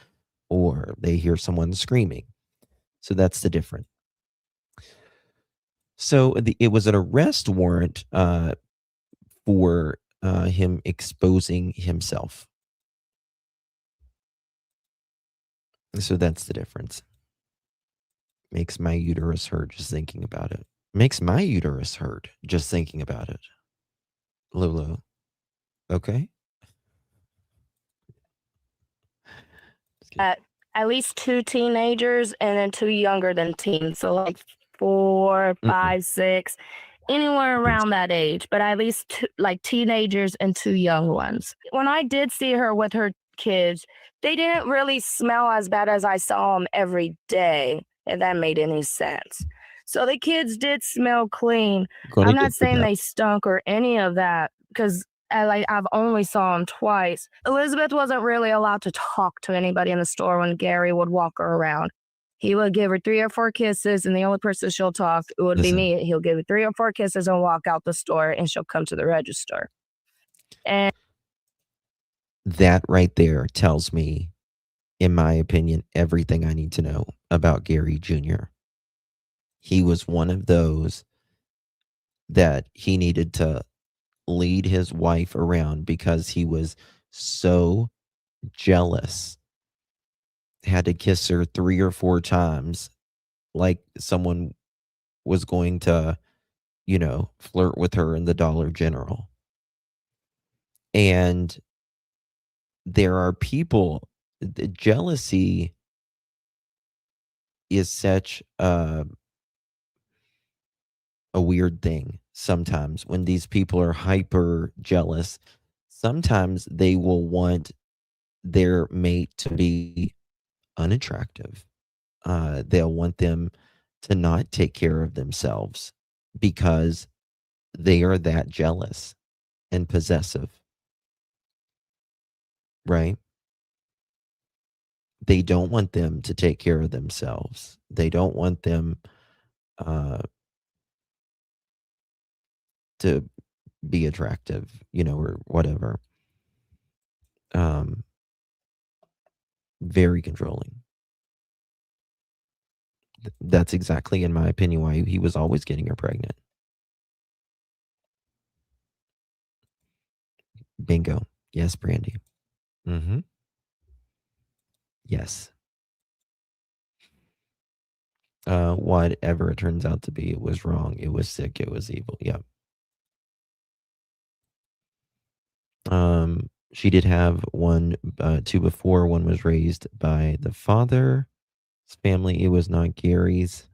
Or they hear someone screaming. So that's the difference. So it was an arrest warrant for him exposing himself. So that's the difference. Makes my uterus hurt just thinking about it. Makes my uterus hurt just thinking about it. Lulu. Okay. At least 2 teenagers and then 2 younger than teens. So like 4, 5, 6, anywhere around that age, but at least 2, like teenagers and 2 young ones. When I did see her with her kids, they didn't really smell as bad as I saw them every day, if that made any sense. So the kids did smell clean. I'm not saying they stunk or any of that, because I've only saw them twice. Elizabeth wasn't really allowed to talk to anybody in the store when Gary would walk her around. He would give her 3 or 4 kisses, and the only person she'll talk to would be me. He'll give her 3 or 4 kisses and walk out the store, and she'll come to the register. And that right there tells me, in my opinion, everything I need to know about Gary Jr. He was one of those that he needed to lead his wife around because he was so jealous. Had to kiss her 3 or 4 times like someone was going to, flirt with her in the Dollar General. And there are people, the jealousy is such a weird thing. Sometimes when these people are hyper jealous, sometimes they will want their mate to be unattractive. They'll want them to not take care of themselves because they are that jealous and possessive. Right? They don't want them to take care of themselves. They don't want them to be attractive, or whatever. Very controlling. That's exactly, in my opinion, why he was always getting her pregnant. Bingo. Yes, Brandy. Yes. Whatever it turns out to be, it was wrong. It was sick. It was evil. Yep. She did have 2 before. One was raised by the father's family. It was not Gary's.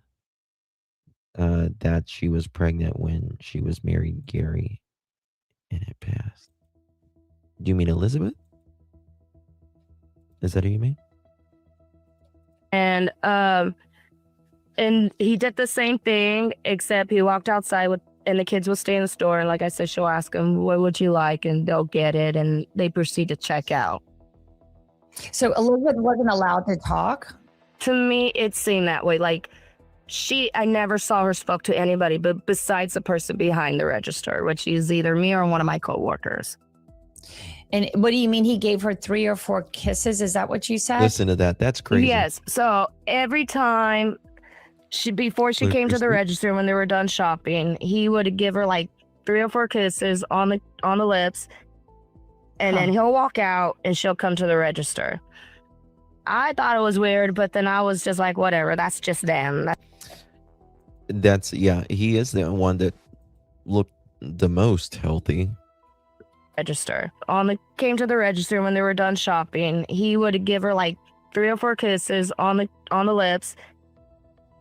That she was pregnant when she was married Gary, and it passed. Do you mean Elizabeth? Is that who you mean? And he did the same thing, except he walked outside and the kids will stay in the store. And like I said, she'll ask them, what would you like? And they'll get it. And they proceed to check out. So Elizabeth wasn't allowed to talk? To me, it seemed that way. Like I never saw her spoke to anybody, but besides the person behind the register, which is either me or one of my coworkers. And what do you mean he gave her 3 or 4 kisses? Is that what you said? Listen to that. That's crazy. Yes. So every time before she came to the register, when they were done shopping, he would give her like 3 or 4 kisses on the lips, and then he'll walk out and she'll come to the register. I thought it was weird, but then I was just like, whatever, that's just them. He is the one that looked the most healthy. Register. Came to the register when they were done shopping, he would give her like 3 or 4 kisses on the lips,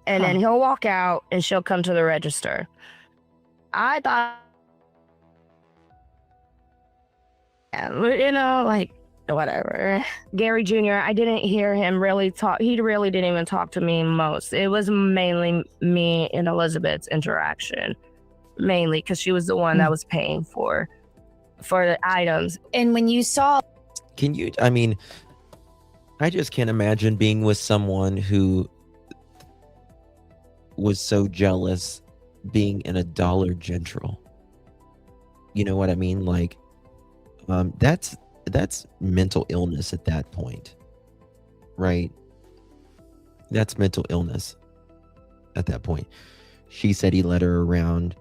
and then he'll walk out and she'll come to the register. I thought, like, whatever. Gary Jr., I didn't hear him really talk. He really didn't even talk to me most. It was mainly me and Elizabeth's interaction, mainly because she was the one that was paying for the items. And when you saw... I just can't imagine being with someone who was so jealous being in a Dollar General. You know what I mean? Like, that's mental illness at that point, right? That's mental illness at that point. She said he led her around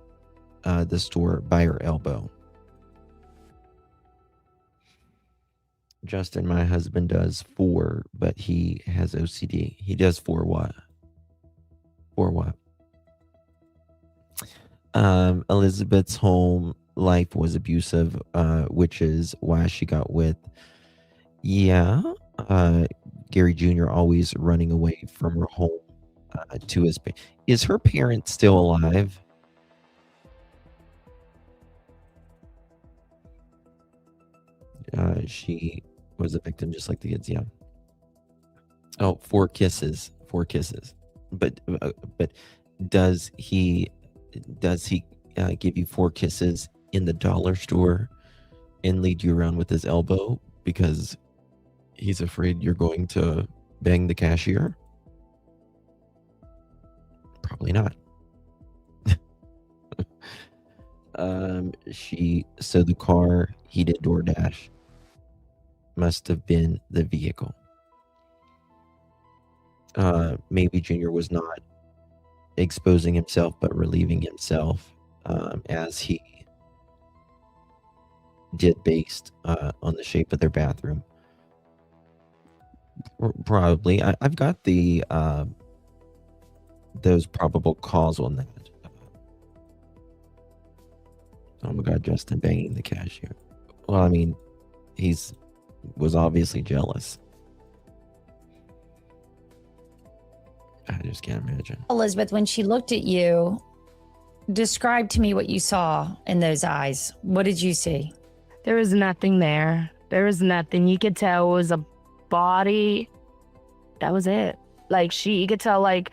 the store by her elbow. Justin, my husband, does 4, but he has OCD. He does 4 what? 4 what? Elizabeth's home life was abusive, which is why she got with. Gary Jr. always running away from her home to his. Is her parent still alive? She was a victim just like the kids. Yeah. Oh, 4 kisses. 4 kisses. But does he give you 4 kisses in the dollar store and lead you around with his elbow because he's afraid you're going to bang the cashier? Probably not. So the car he did DoorDash must have been the vehicle. Maybe Junior was not exposing himself but relieving himself, as he did based on the shape of their bathroom. Probably. I've got the those probable cause on that. Oh my God, Justin banging the cashier. Well, I mean, was obviously jealous. I just can't imagine. Elizabeth, when she looked at you, describe to me what you saw in those eyes. What did you see? There was nothing there. There was nothing. You could tell it was a body. That was it. Like, you could tell, like...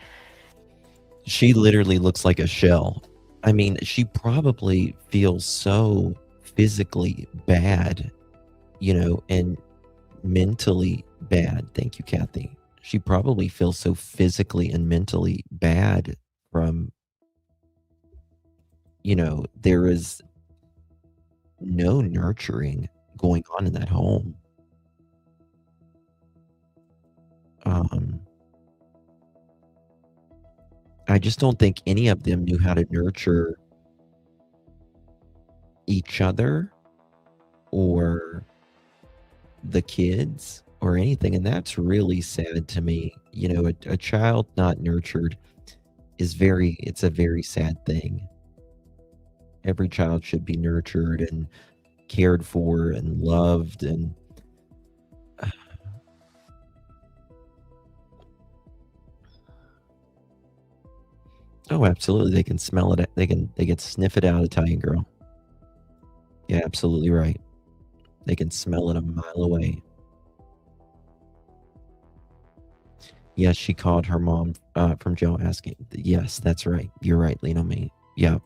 She literally looks like a shell. I mean, she probably feels so physically bad, and mentally bad. Thank you, Kathy. She probably feels so physically and mentally bad from, there is no nurturing going on in that home. I just don't think any of them knew how to nurture each other or the kids or anything. And that's really sad to me. A child not nurtured it's a very sad thing. Every child should be nurtured and cared for and loved, and oh, absolutely. They can smell it. They can sniff it out, Italian girl. Yeah, absolutely right. They can smell it a mile away. Yes, she called her mom from jail asking. Yes, that's right. You're right, Lena May. Yeah.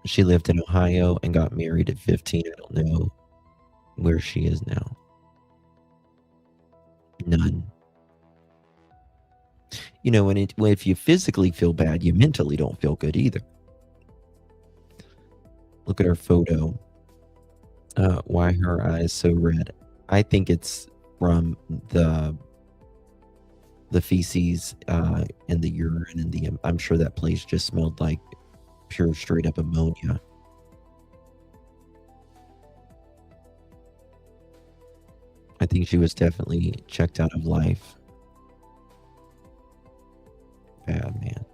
She lived in Ohio and got married at 15. I don't know where she is now. None. You know, if you physically feel bad, you mentally don't feel good either. Look at her photo. Why her eyes so red? I think it's from the feces and the urine and I'm sure that place just smelled like pure straight up ammonia. I think she was definitely checked out of life. Bad, man.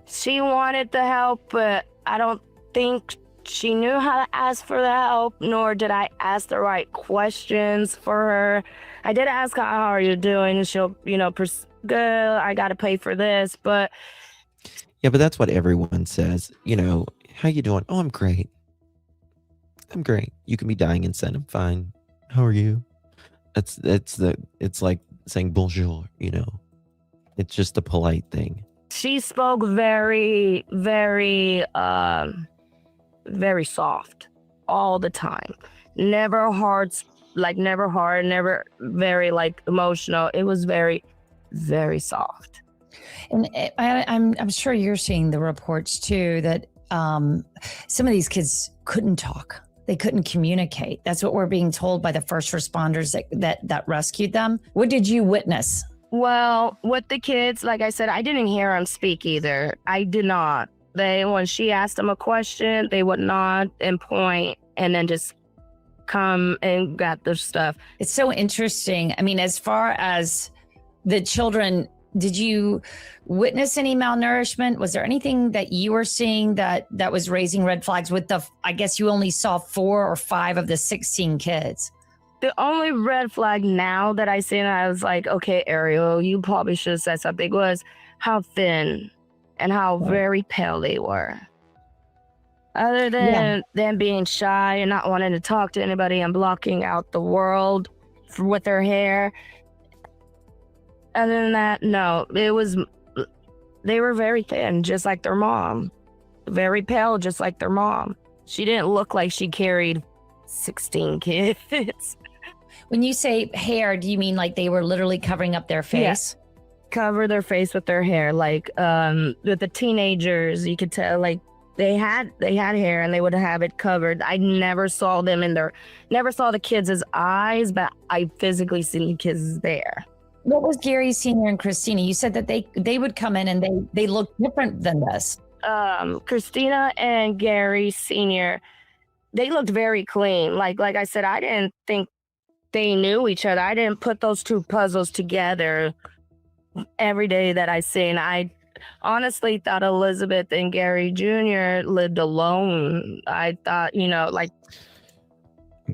She wanted the help, but I don't think she knew how to ask for the help, nor did I ask the right questions for her. I did ask her, how are you doing? And she'll, good, I got to pay for this, but... Yeah, but that's what everyone says. How you doing? Oh, I'm great. I'm great. You can be dying and saying, I'm fine. How are you? It's like saying bonjour, It's just a polite thing. She spoke very, very, very soft all the time. Never hard, never very emotional. It was very, very soft. And I'm sure you're seeing the reports too that some of these kids couldn't talk. They couldn't communicate. That's what we're being told by the first responders that rescued them. What did you witness? Well, with the kids, like I said, I didn't hear them speak either. I did not. When she asked them a question, they would nod and point and then just come and got their stuff. It's so interesting. I mean, as far as the children, did you witness any malnourishment? Was there anything that you were seeing that was raising red flags with I guess you only saw 4 or 5 of the 16 kids? The only red flag now that I seen, I was like, okay, Ariel, you probably should have said something, was how thin and how very pale they were. Other than them being shy and not wanting to talk to anybody and blocking out the world with their hair. Other than that, no, they were very thin, just like their mom. Very pale, just like their mom. She didn't look like she carried 16 kids. When you say hair, do you mean like they were literally covering up their face? Yeah. Cover their face with their hair. With the teenagers, you could tell they had hair and they would have it covered. I never saw never saw the kids' eyes, but I physically seen the kids there. What was Gary Sr. and Christina? You said that they would come in and they looked different than this. Christina and Gary Sr., they looked very clean. Like I said, I didn't think they knew each other. I didn't put those two puzzles together every day that I seen. I honestly thought Elizabeth and Gary Jr. lived alone. I thought,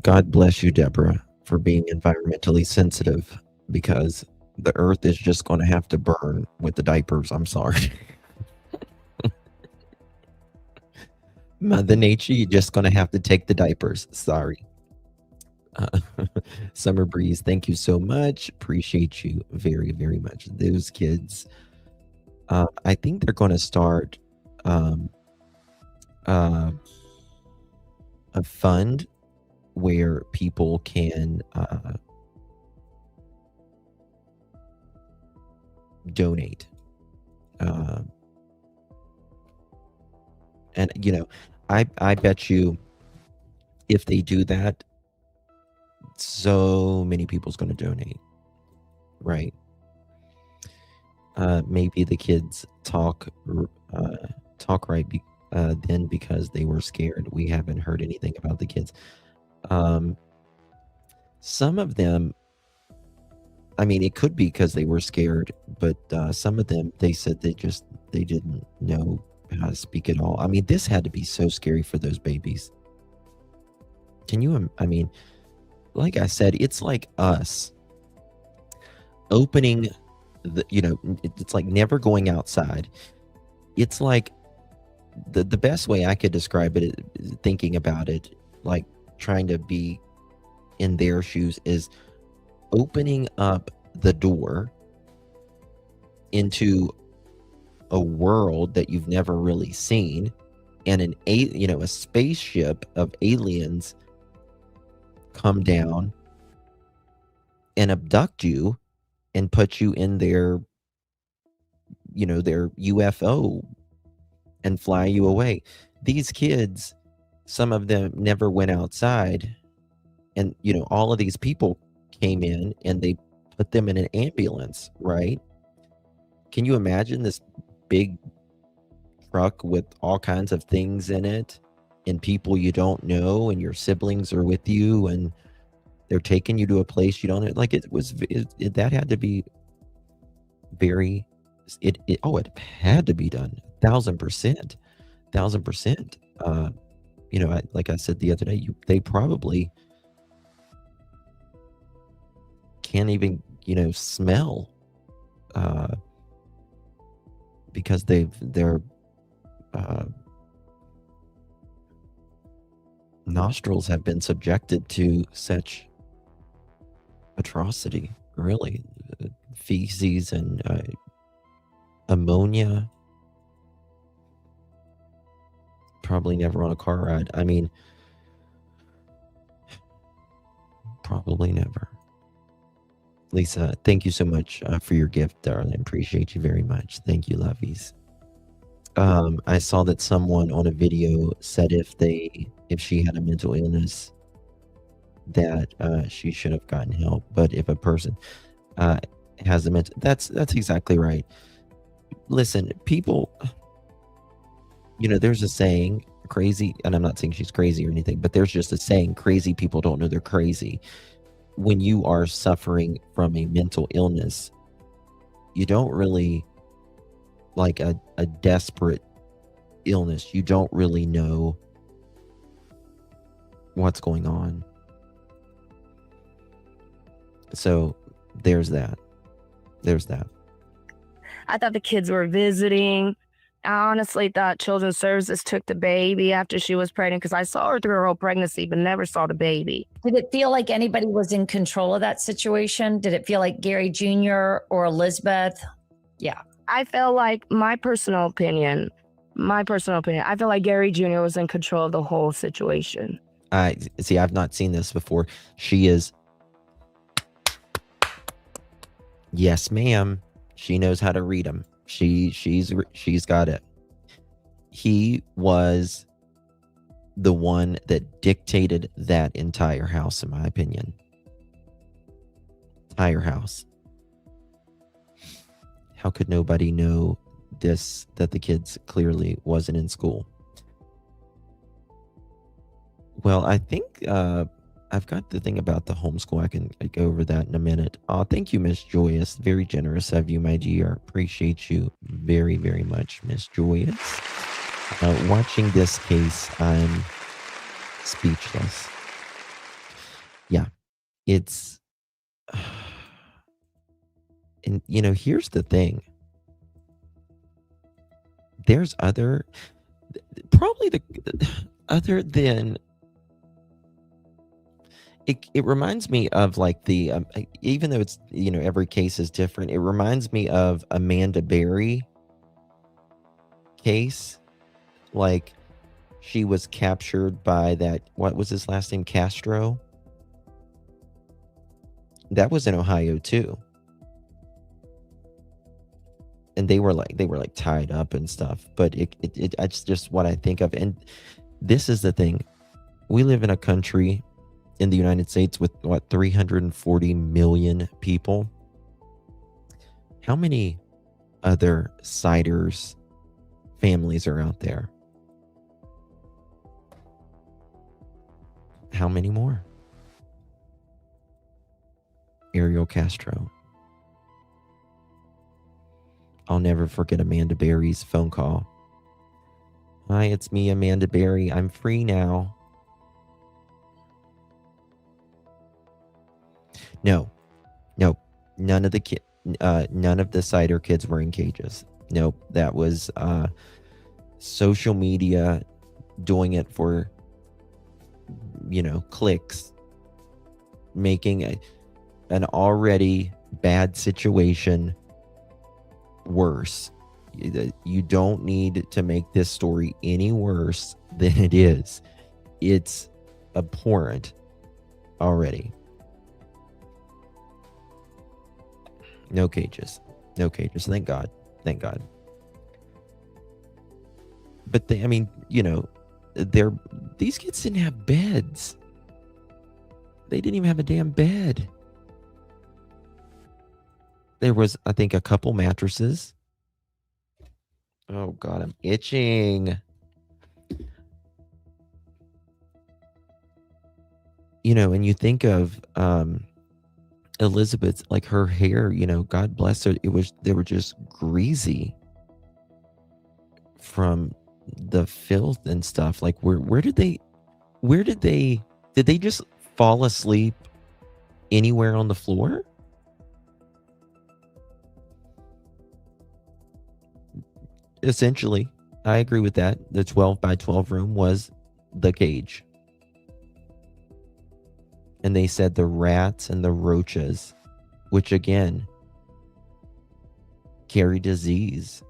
God bless you, Deborah, for being environmentally sensitive, because the earth is just going to have to burn with the diapers. I'm sorry. Mother Nature, you're just going to have to take the diapers. Sorry. Summer Breeze, thank you so much. Appreciate you very, very much. Those kids, I think they're going to start a fund where people can donate. And, I bet you if they do that, so many people's going to donate, right? Maybe the kids talk right then because they were scared. We haven't heard anything about the kids. Some of them, I mean, it could be because they were scared, but some of them, they said they didn't know how to speak at all. I mean, this had to be so scary for those babies. Like I said, it's like us opening it's like never going outside. It's like the best way I could describe it, thinking about it, like trying to be in their shoes, is opening up the door into a world that you've never really seen, and a spaceship of aliens come down and abduct you and put you in their UFO and fly you away. These kids, some of them never went outside, and all of these people came in and they put them in an ambulance, right? Can you imagine this big truck with all kinds of things in it and people you don't know, and your siblings are with you, and they're taking you to a place you don't know? Like, that had to be very, it had to be done 1,000%. Like I said the other day, they probably can't even smell, because their nostrils have been subjected to such atrocity, really. Feces and ammonia. Probably never on a car ride. I mean, probably never. Lisa, thank you so much for your gift, darling. Appreciate you very much. Thank you, lovies. I saw that someone on a video said if she had a mental illness, that she should have gotten help. But if a person has a mental, that's exactly right. Listen, people, there's a saying, crazy, and I'm not saying she's crazy or anything, but there's just a saying, crazy people don't know they're crazy. When you are suffering from a mental illness, you don't really, like a desperate illness, you don't really know what's going on. So there's that. I thought the kids were visiting. I honestly thought Children's Services took the baby after she was pregnant, because I saw her through her whole pregnancy, but never saw the baby. Did it feel like anybody was in control of that situation? Did it feel like Gary Jr. or Elizabeth? Yeah. I felt like, my personal opinion, I feel like Gary Jr. was in control of the whole situation. I've not seen this before. She is, yes, ma'am. She knows how to read them. She's got it. He was the one that dictated that entire house, in my opinion. Entire house. How could nobody know this, that the kids clearly wasn't in school? Well, I think I've got the thing about the homeschool. I can go over that in a minute. Thank you, Miss Joyous. Very generous of you, my dear. Appreciate you very, very much, Miss Joyous. Watching this case, I'm speechless. Yeah, it's... And, here's the thing. There's other than... It reminds me of, like, the even though it's every case is different, it reminds me of Amanda Berry case. Like, she was captured by that, what was his last name, Castro? That was in Ohio too, and they were like tied up and stuff. But it's just what I think of. And this is the thing: we live in a country in the United States with 340 million people. How many other Siders families are out there? How many more? Ariel Castro. I'll never forget Amanda Berry's phone call. Hi, it's me, Amanda Berry. I'm free now. No, none of the Sider kids were in cages. Nope, that was social media doing it for, clicks, making an already bad situation worse. You don't need to make this story any worse than it is. It's abhorrent already. No cages. No cages. Thank God. Thank God. But I mean, these kids didn't have beds. They didn't even have a damn bed. There was, I think, a couple mattresses. Oh God, I'm itching. And you think of Elizabeth, like her hair, God bless her, they were just greasy from the filth and stuff. Like did they just fall asleep anywhere on the floor? Essentially, I agree with that. The 12 by 12 room was the cage. And they said the rats and the roaches, which again carry disease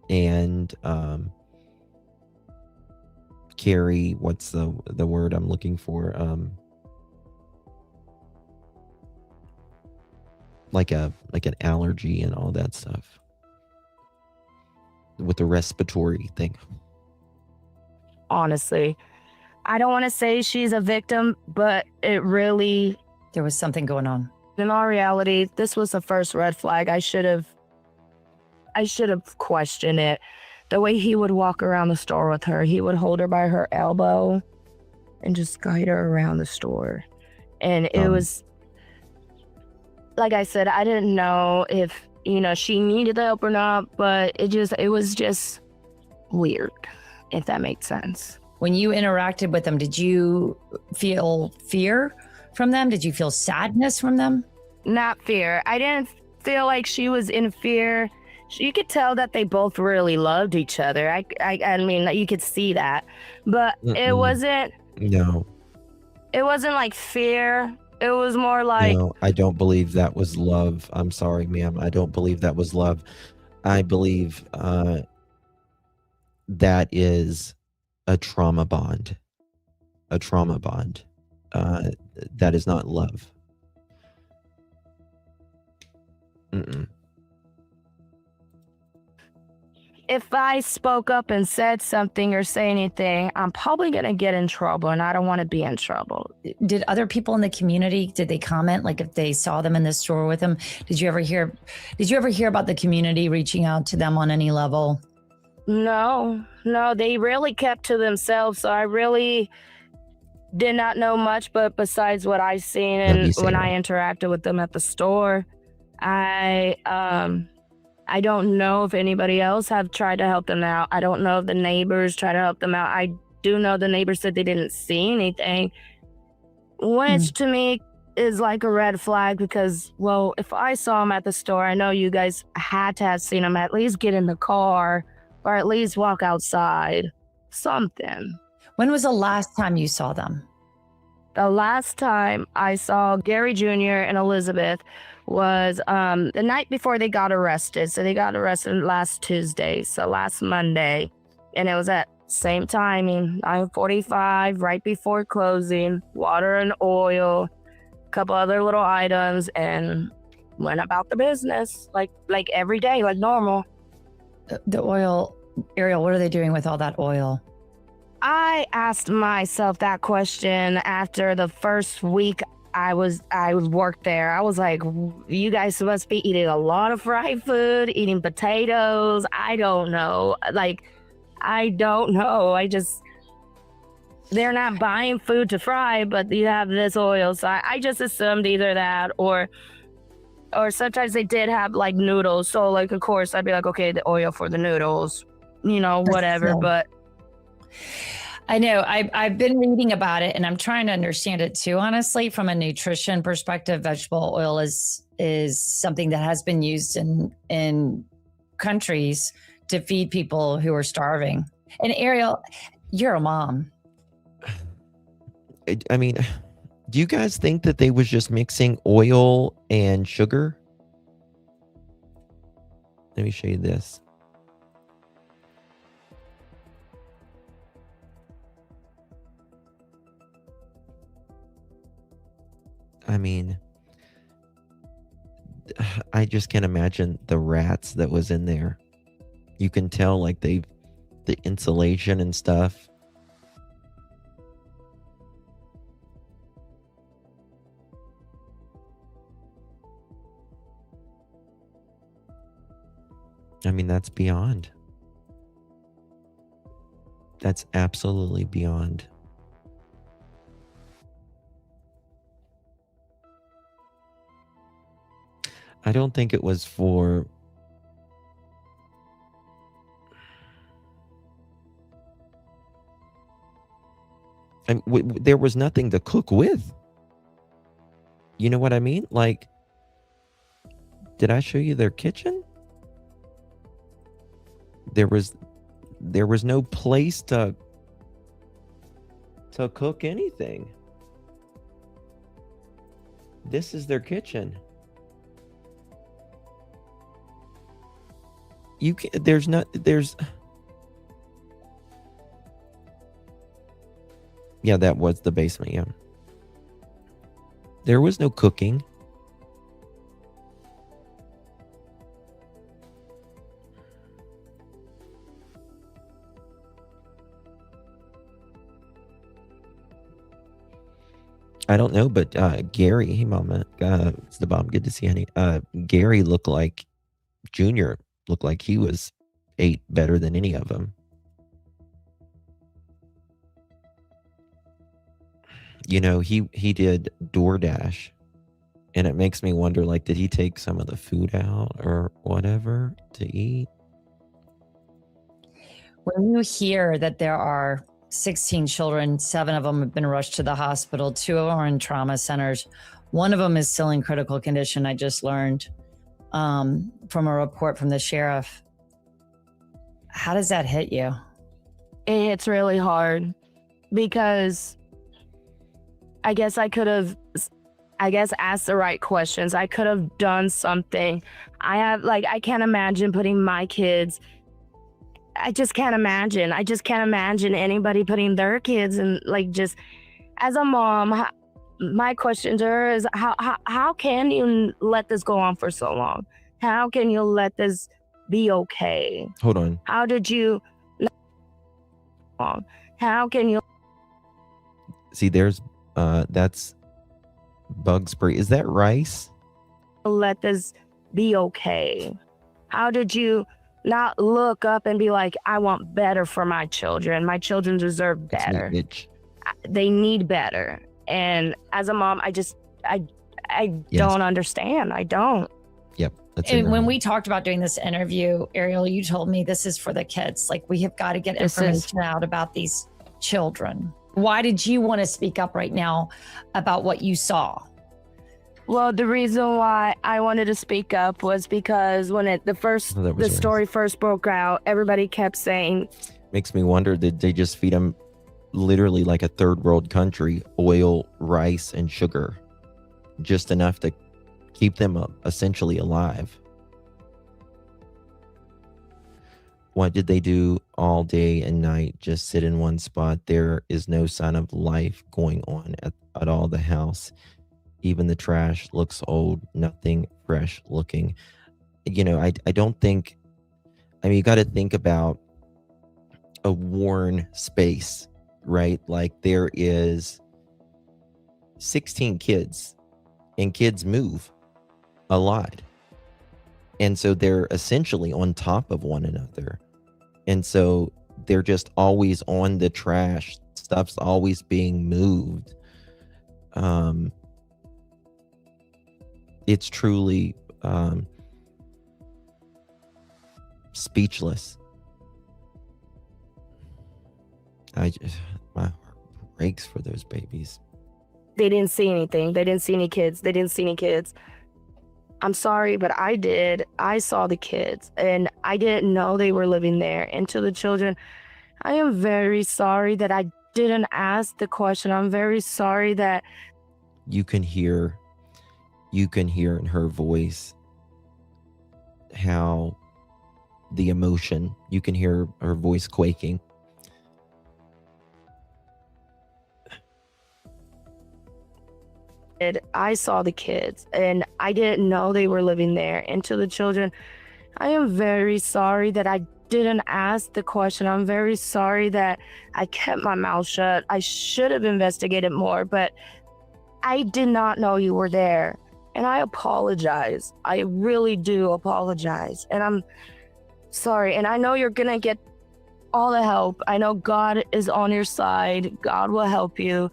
and carry, what's the word I'm looking for? Like an allergy and all that stuff with the respiratory thing. Honestly, I don't want to say she's a victim, but there was something going on. In all reality, this was the first red flag. I should have questioned it. The way he would walk around the store with her, he would hold her by her elbow and just guide her around the store. And it was, like I said, I didn't know if, she needed the help or not, but it was just weird, if that makes sense. When you interacted with them, did you feel fear from them? Did you feel sadness from them? Not fear. I didn't feel like she was in fear. You could tell that they both really loved each other. I mean, you could see that. But it wasn't... No. It wasn't like fear. It was more like... No, I don't believe that was love. I'm sorry, ma'am. I don't believe that was love. I believe that is a trauma bond. A trauma bond. That is not love. Mm-mm. If I spoke up and said something or say anything, I'm probably going to get in trouble, and I don't want to be in trouble. Did other people in the community, did they comment? Like if they saw them in the store with them, did you ever hear about the community reaching out to them on any level? No, they really kept to themselves. So I really did not know much, but besides what I've seen and when I interacted with them at the store, I don't know if anybody else have tried to help them out. I don't know if the neighbors try to help them out. I do know the neighbors said they didn't see anything, which to me is like a red flag because, well, if I saw him at the store, I know you guys had to have seen him at least get in the car or at least walk outside, something. When was the last time you saw them? The last time I saw Gary Jr. and Elizabeth was the night before they got arrested. So they got arrested last Tuesday, so last Monday. And it was at same timing, 9:45, right before closing, water and oil, a couple other little items, and went about the business like every day, like normal. The oil, Ariel, what are they doing with all that oil? I asked myself that question after the first week I worked there. I was like, you guys must be eating a lot of fried food, eating potatoes. I don't know. They're not buying food to fry, but you have this oil. So I just assumed either that or sometimes they did have like noodles. So like, of course, I'd be like, okay, the oil for the noodles, whatever. But I know I've been reading about it and I'm trying to understand it too. Honestly, from a nutrition perspective, vegetable oil is something that has been used in countries to feed people who are starving. And Ariel, you're a mom. I mean, Do you guys think that they was just mixing oil and sugar? Let me show you this. I mean, I just can't imagine the rats that was in there. You can tell like the insulation and stuff. I mean, that's beyond. That's absolutely beyond. I don't think it was for... And there was nothing to cook with. You know what I mean? Like, did I show you their kitchen? There was no place to cook anything. This is their kitchen. You can, there's yeah, that was the basement. Yeah, there was no cooking. I don't know, but Gary, hey mama, it's the bomb. Good to see you, honey. Gary looked like Junior looked like he ate better than any of them. You know, he did DoorDash, and it makes me wonder, like, did he take some of the food out or whatever to eat? When you hear that there are 16 children, 7 of them have been rushed to the hospital, 2 of them are in trauma centers, 1 of them is still in critical condition, I just learned from a report from the sheriff. How does that hit you? It's really hard because I guess I could have, asked the right questions. I could have done something. I can't imagine putting my kids. I just can't imagine. I just can't imagine anybody putting their kids in, like, just as a mom. My question to her is, how can you let this go on for so long? How can you let this be okay? Hold on. How did you? How can you? See, there's that's bug spray. Is that rice? Let this be okay. How did you not look up and be like, I want better for my children. My children deserve better. They need better. And as a mom, I don't understand. I don't. Yep. And when we talked about doing this interview, Ariel, you told me this is for the kids. Like, we have got to get information out about these children. Why did you want to speak up right now about what you saw? Well, the reason why I wanted to speak up was because when the story first broke out, everybody kept saying. Makes me wonder, did they just feed them literally like a third world country, oil, rice, and sugar, just enough to keep them essentially alive? What did they do all day and night? Just sit in one spot. There is no sign of life going on at all. The house, even the trash looks old, nothing fresh looking. You know, I don't think, I mean, you got to think about a worn space, right? Like, there is 16 kids, and kids move a lot. And so they're essentially on top of one another. And so they're just always on the trash. Stuff's always being moved. It's truly speechless. My heart breaks for those babies. They didn't see anything. They didn't see any kids. They didn't see any kids. I'm sorry, but I did. I saw the kids, and I didn't know they were living there. And to the children, I am very sorry that I didn't ask the question. I'm very sorry that you can hear in her voice how the emotion, you can hear her voice quaking. I saw the kids and I didn't know they were living there. And to the children, I am very sorry that I didn't ask the question. I'm very sorry that I kept my mouth shut. I should have investigated more, but I did not know you were there. And I apologize. I really do apologize. And I'm sorry. And I know you're going to get all the help. I know God is on your side. God will help you.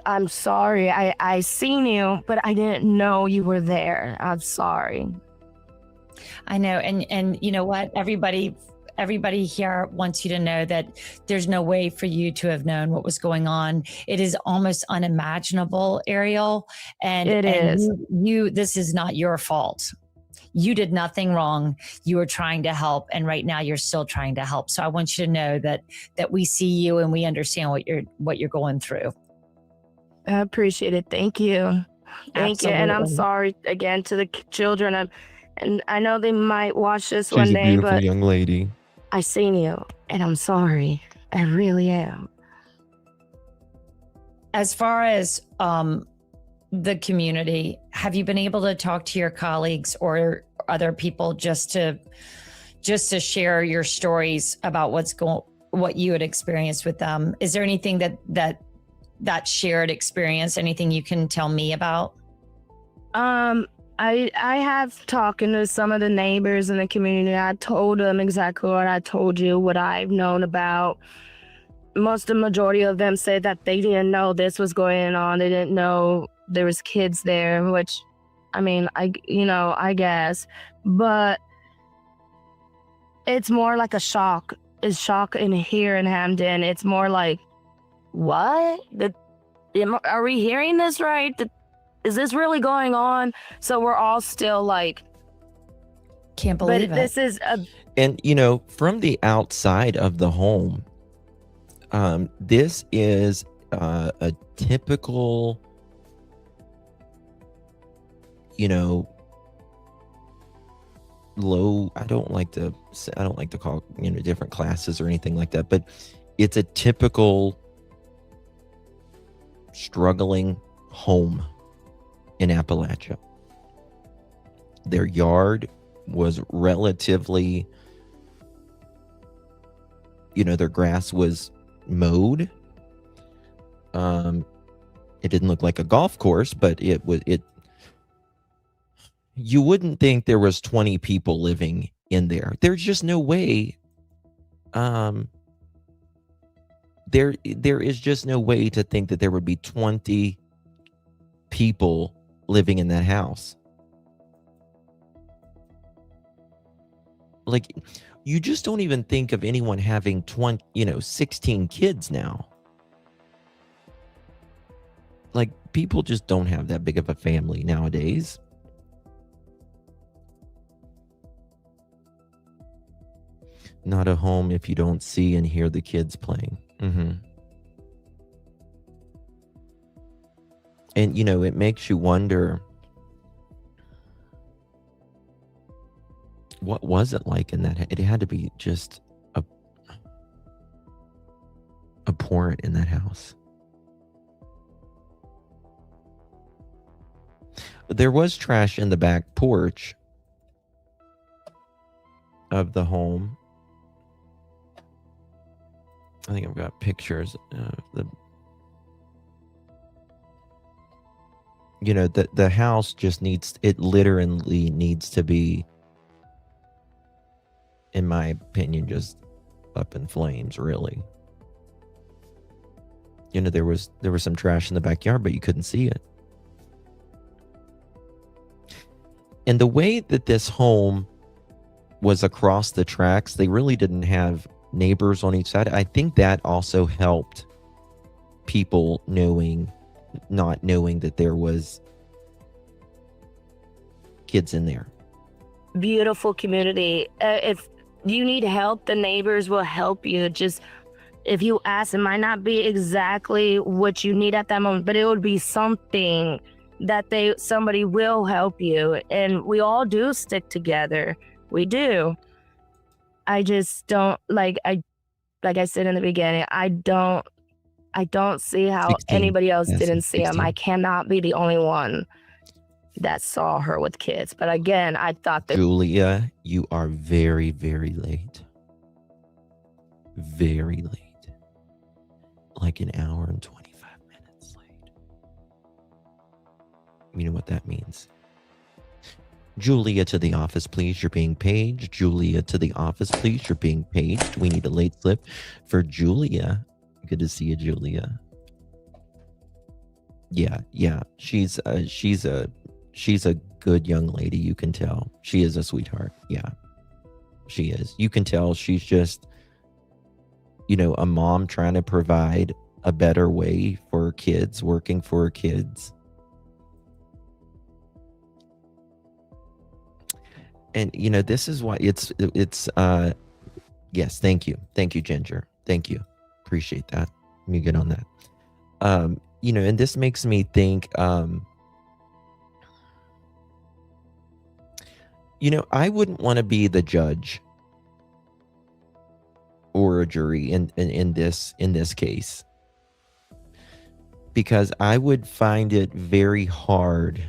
I'm sorry. I seen you, but I didn't know you were there. I'm sorry. I know. And you know what? Everybody here wants you to know that there's no way for you to have known what was going on. It is almost unimaginable, Ariel. And it is. This is not your fault. You did nothing wrong. You were trying to help. And right now you're still trying to help. So I want you to know that we see you and we understand what you're going through. I appreciate it. Thank you. Thank you. And I'm sorry again to the children. And I know they might watch this one day, but she's a beautiful young lady. I seen you and I'm sorry. I really am. As far as the community, have you been able to talk to your colleagues or other people just to share your stories about what you had experienced with them? Is there anything that shared experience, anything you can tell me about? I have talking to some of the neighbors in the community. I told them exactly what I told you, what I've known about. The majority of them said that they didn't know this was going on. They didn't know there was kids there, which, I mean, I guess. But it's more like a shock. It's shock here in Hamden. It's more like, what? Are we hearing this right? Is this really going on? So we're all still like, can't believe it. This is and from the outside of the home, this is a typical, low. I don't like to call different classes or anything like that, but it's a typical struggling home in Appalachia. Their yard was relatively, their grass was mowed. It didn't look like a golf course, but you wouldn't think there was 20 people living in there. There's just no way. There is just no way to think that there would be 20 people living in that house. Like, you just don't even think of anyone having 16 kids now. Like, people just don't have that big of a family nowadays. Not a home if you don't see and hear the kids playing. Mm-hmm. And, it makes you wonder, what was it like in that? It had to be just abhorrent in that house. There was trash in the back porch of the home. I think I've got pictures of the house just literally needs to be, in my opinion, just up in flames, really. There was some trash in the backyard, but you couldn't see it. And the way that this home was across the tracks, they really didn't have neighbors on each side. I think that also helped people not knowing that there was kids in there. Beautiful community. If you need help, the neighbors will help you. Just If you ask, it might not be exactly what you need at that moment, but it would be something that somebody will help you. And we all do stick together. We do. I just don't like I said in the beginning, I don't see how 16. anybody else Yes, didn't see him. 16. I cannot be the only one that saw her with kids. But again, I thought that Julia, you are very, very late. Very late. Like an hour and 25 minutes late. You know what that means? Julia, to the office, please. You're being paged. Julia, to the office, please. You're being paged. We need a late slip for Julia. Good to see you, Julia. Yeah. She's a good young lady. You can tell. She is a sweetheart. Yeah, she is. You can tell she's just, a mom trying to provide a better way for her kids, working for her kids. And, this is why it's yes, thank you. Thank you, Ginger. Thank you. Appreciate that. Let me get on that. And this makes me think, I wouldn't want to be the judge or a jury in this case, because I would find it very hard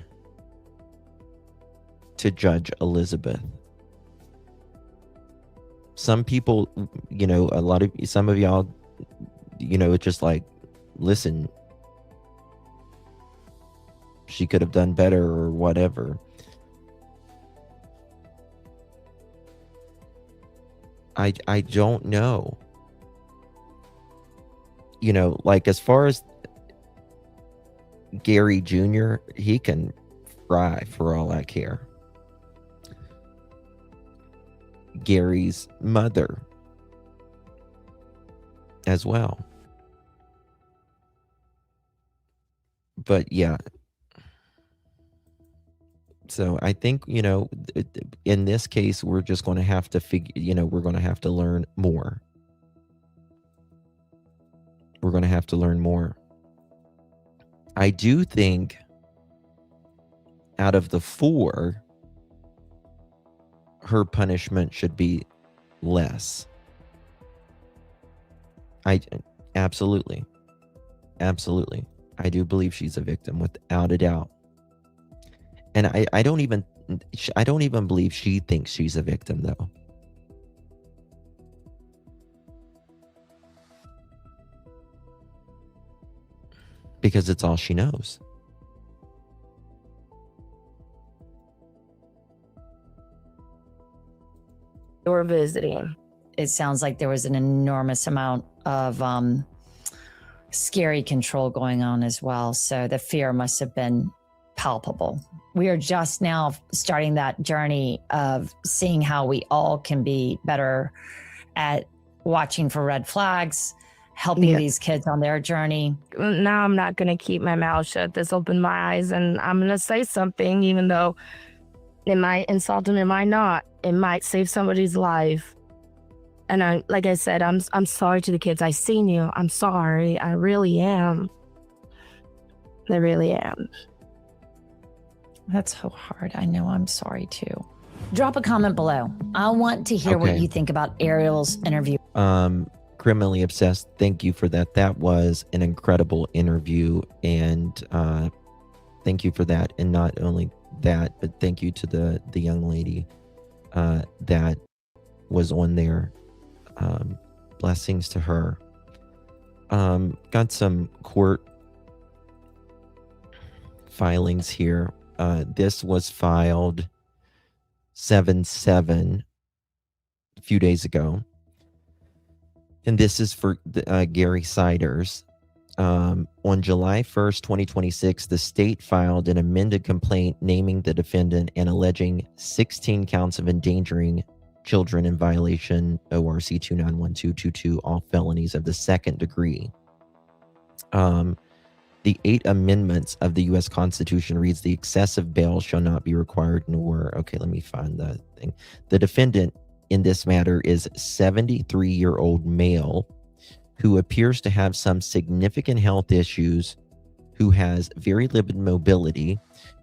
to judge Elizabeth. Some people, some of y'all, it's just like, listen, she could have done better or whatever. I don't know. Like, as far as Gary Jr., he can fry for all I care. Gary's mother as well. But yeah. So I think, in this case, we're just going to have to we're going to have to learn more. We're going to have to learn more. I do think out of the 4, her punishment should be less. Absolutely. I do believe she's a victim without a doubt. And I don't even believe she thinks she's a victim, though. Because it's all she knows. they were visiting. It sounds like there was an enormous amount of scary control going on as well. So the fear must have been palpable. We are just now starting that journey of seeing how we all can be better at watching for red flags, helping these kids on their journey. Now I'm not going to keep my mouth shut. This opened my eyes, and I'm going to say something, even though it might insult them, it might not. It might save somebody's life. And like I said, I'm sorry to the kids. I seen you. I'm sorry. I really am. I really am. That's so hard. I know. I'm sorry too. Drop a comment below. I want to hear what you think about Ariel's interview. Criminally Obsessed, thank you for that. That was an incredible interview, and thank you for that. And not only that, but thank you to the young lady that was on there. Blessings to her. Got some court filings here. This was filed 7/7 a few days ago. And this is for Gary Siders. On July 1st, 2026, the state filed an amended complaint naming the defendant and alleging 16 counts of endangering children in violation ORC 291222, all felonies of the second degree. The 8 amendments of the U.S. Constitution reads, the excessive bail shall not be required, nor, okay, let me find the thing. The defendant in this matter is 73-year-old male who appears to have some significant health issues, who has very limited mobility,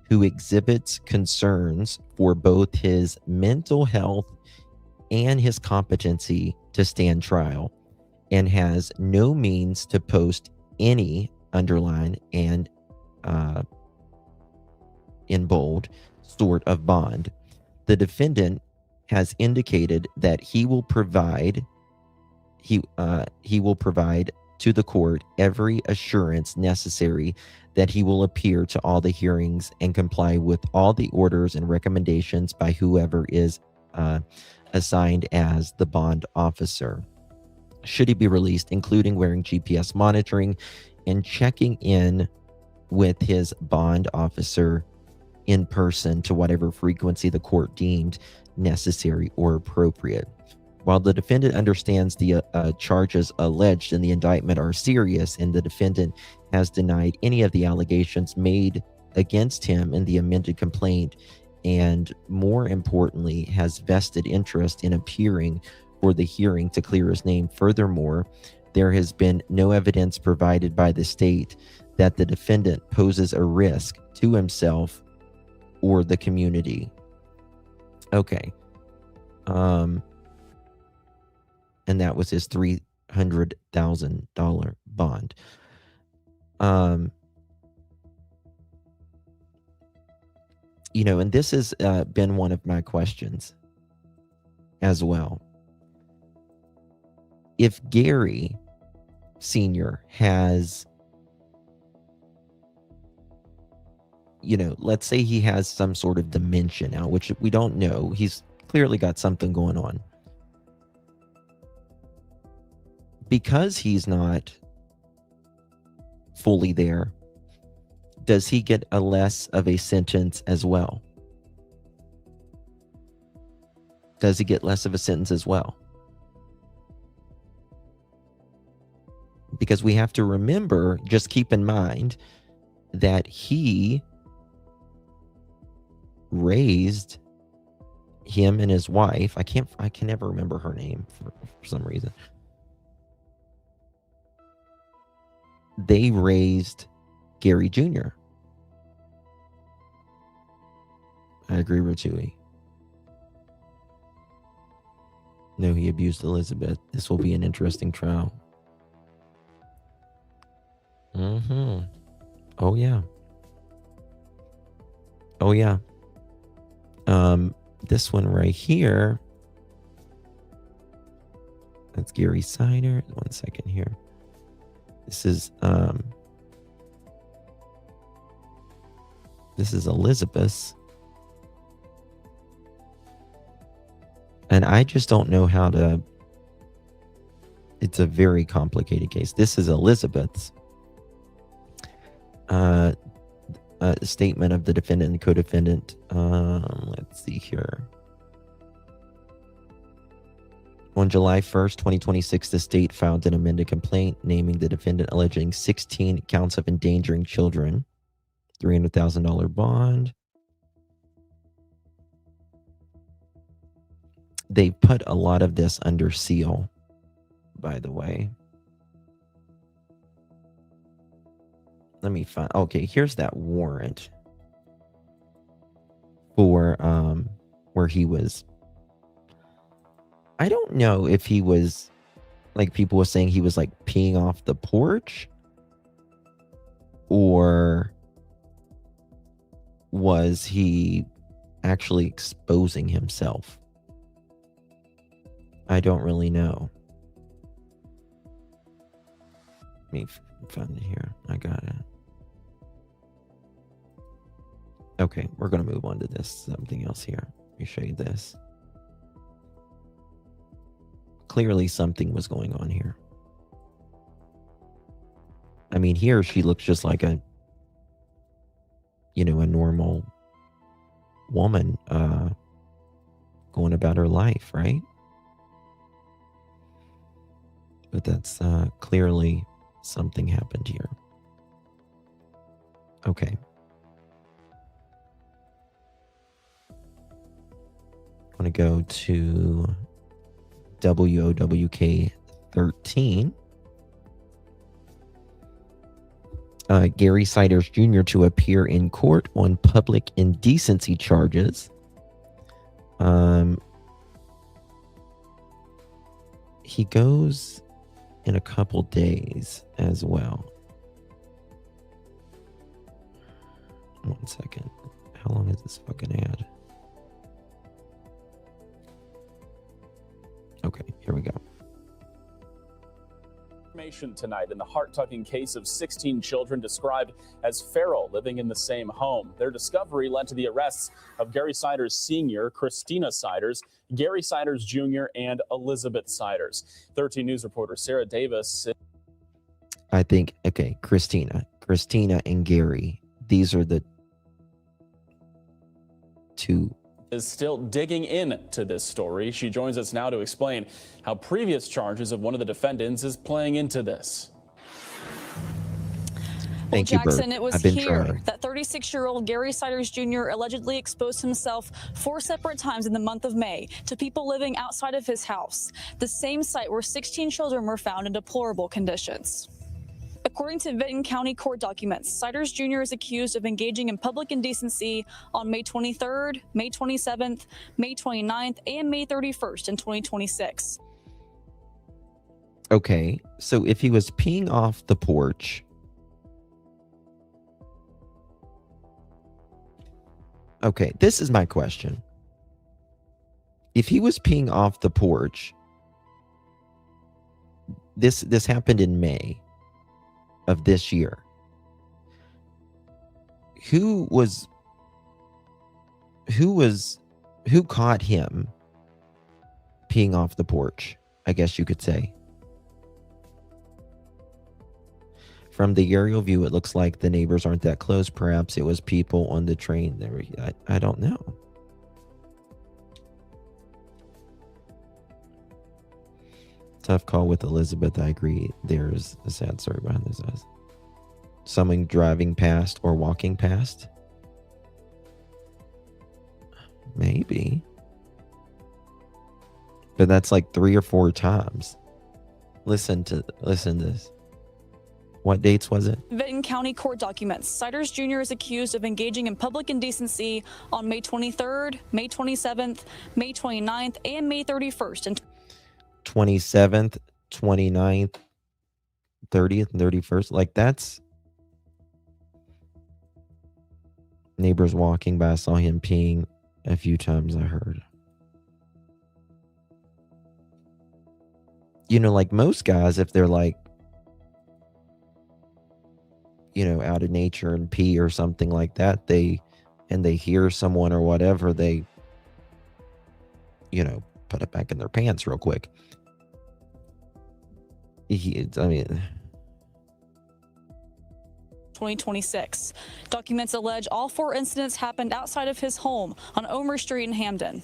who exhibits concerns for both his mental health and his competency to stand trial, and has no means to post any, underline and in bold, sort of bond. The defendant has indicated that he will provide to the court every assurance necessary that he will appear to all the hearings and comply with all the orders and recommendations by whoever is assigned as the bond officer, should he be released, including wearing GPS monitoring and checking in with his bond officer in person to whatever frequency the court deemed necessary or appropriate. While the defendant understands the charges alleged in the indictment are serious, and the defendant has denied any of the allegations made against him in the amended complaint, and more importantly, has vested interest in appearing for the hearing to clear his name. Furthermore, there has been no evidence provided by the state that the defendant poses a risk to himself or the community. Okay. And that was his $300,000 bond. And this has been one of my questions as well. If Gary Sr. has, let's say he has some sort of dementia now, which we don't know. He's clearly got something going on. Because he's not fully there, does he get a less of a sentence as well? Does he get less of a sentence as well? Because we have to remember, just keep in mind that he raised him and his wife. I can never remember her name for some reason. They raised Gary Jr. I agree with Chewy. No, he abused Elizabeth. This will be an interesting trial. Oh yeah. This one right here. That's Gary Siders. 1 second here. This is Elizabeth. And I just don't know how to. It's a very complicated case. This is Elizabeth's statement of the defendant and co-defendant. Let's see here. On July 1st, 2026, the state filed an amended complaint naming the defendant alleging 16 counts of endangering children, $300,000 bond. They put a lot of this under seal, by the way. Let me find. Okay, here's that warrant for where he was. I don't know if he was, like people were saying, he was like peeing off the porch, or was he actually exposing himself? I don't really know. Let me find it here. I got it. Okay, we're going to move on to this. Something else here. Let me show you this. Clearly something was going on here. I mean, here she looks just like a normal woman going about her life, right? But that's clearly something happened here. Okay. I'm going to go to WOWK 13. Gary Siders Jr. to appear in court on public indecency charges. He goes in a couple days as well. 1 second. How long is this fucking ad? Okay, here we go. Information tonight in the heart-tugging case of 16 children described as feral living in the same home. Their discovery led to the arrests of Gary Siders Sr., Christina Siders, Gary Siders Jr., and Elizabeth Siders. 13 News reporter Sarah Davis. I think, okay, Christina and Gary, these are the two. Is still digging into this story. She joins us now to explain how previous charges of one of the defendants is playing into this. Thank you, Jackson, Bert. it was I've been here trying. that 36-year-old Gary Siders Jr. allegedly exposed himself 4 separate times in the month of May to people living outside of his house, the same site where 16 children were found in deplorable conditions. According to Vinton County court documents, Siders Jr. is accused of engaging in public indecency on May 23rd, May 27th, May 29th, and May 31st in 2026. Okay, so if he was peeing off the porch, okay, this is my question. If he was peeing off the porch, this happened in May of this year. Who caught him peeing off the porch, I guess you could say? From the aerial view, it looks like the neighbors aren't that close. Perhaps it was people on the train. I don't know. Tough call with Elizabeth. I agree. There's a sad story behind this. Someone driving past or walking past? Maybe. But that's like 3 or 4 times. Listen to this. What dates was it? Vinton County court documents. Siders Jr. is accused of engaging in public indecency on May 23rd, May 27th, May 29th, and May 31st. And 27th, 29th, 30th, and 31st. Like, that's neighbors walking by. I saw him peeing a few times, I heard. You know, like most guys, if they're like, you know, out of nature and pee or something like that, they hear someone or whatever, they, you know, put it back in their pants real quick. I mean, 2026. Documents allege all 4 incidents happened outside of his home on Omer Street in Hamden.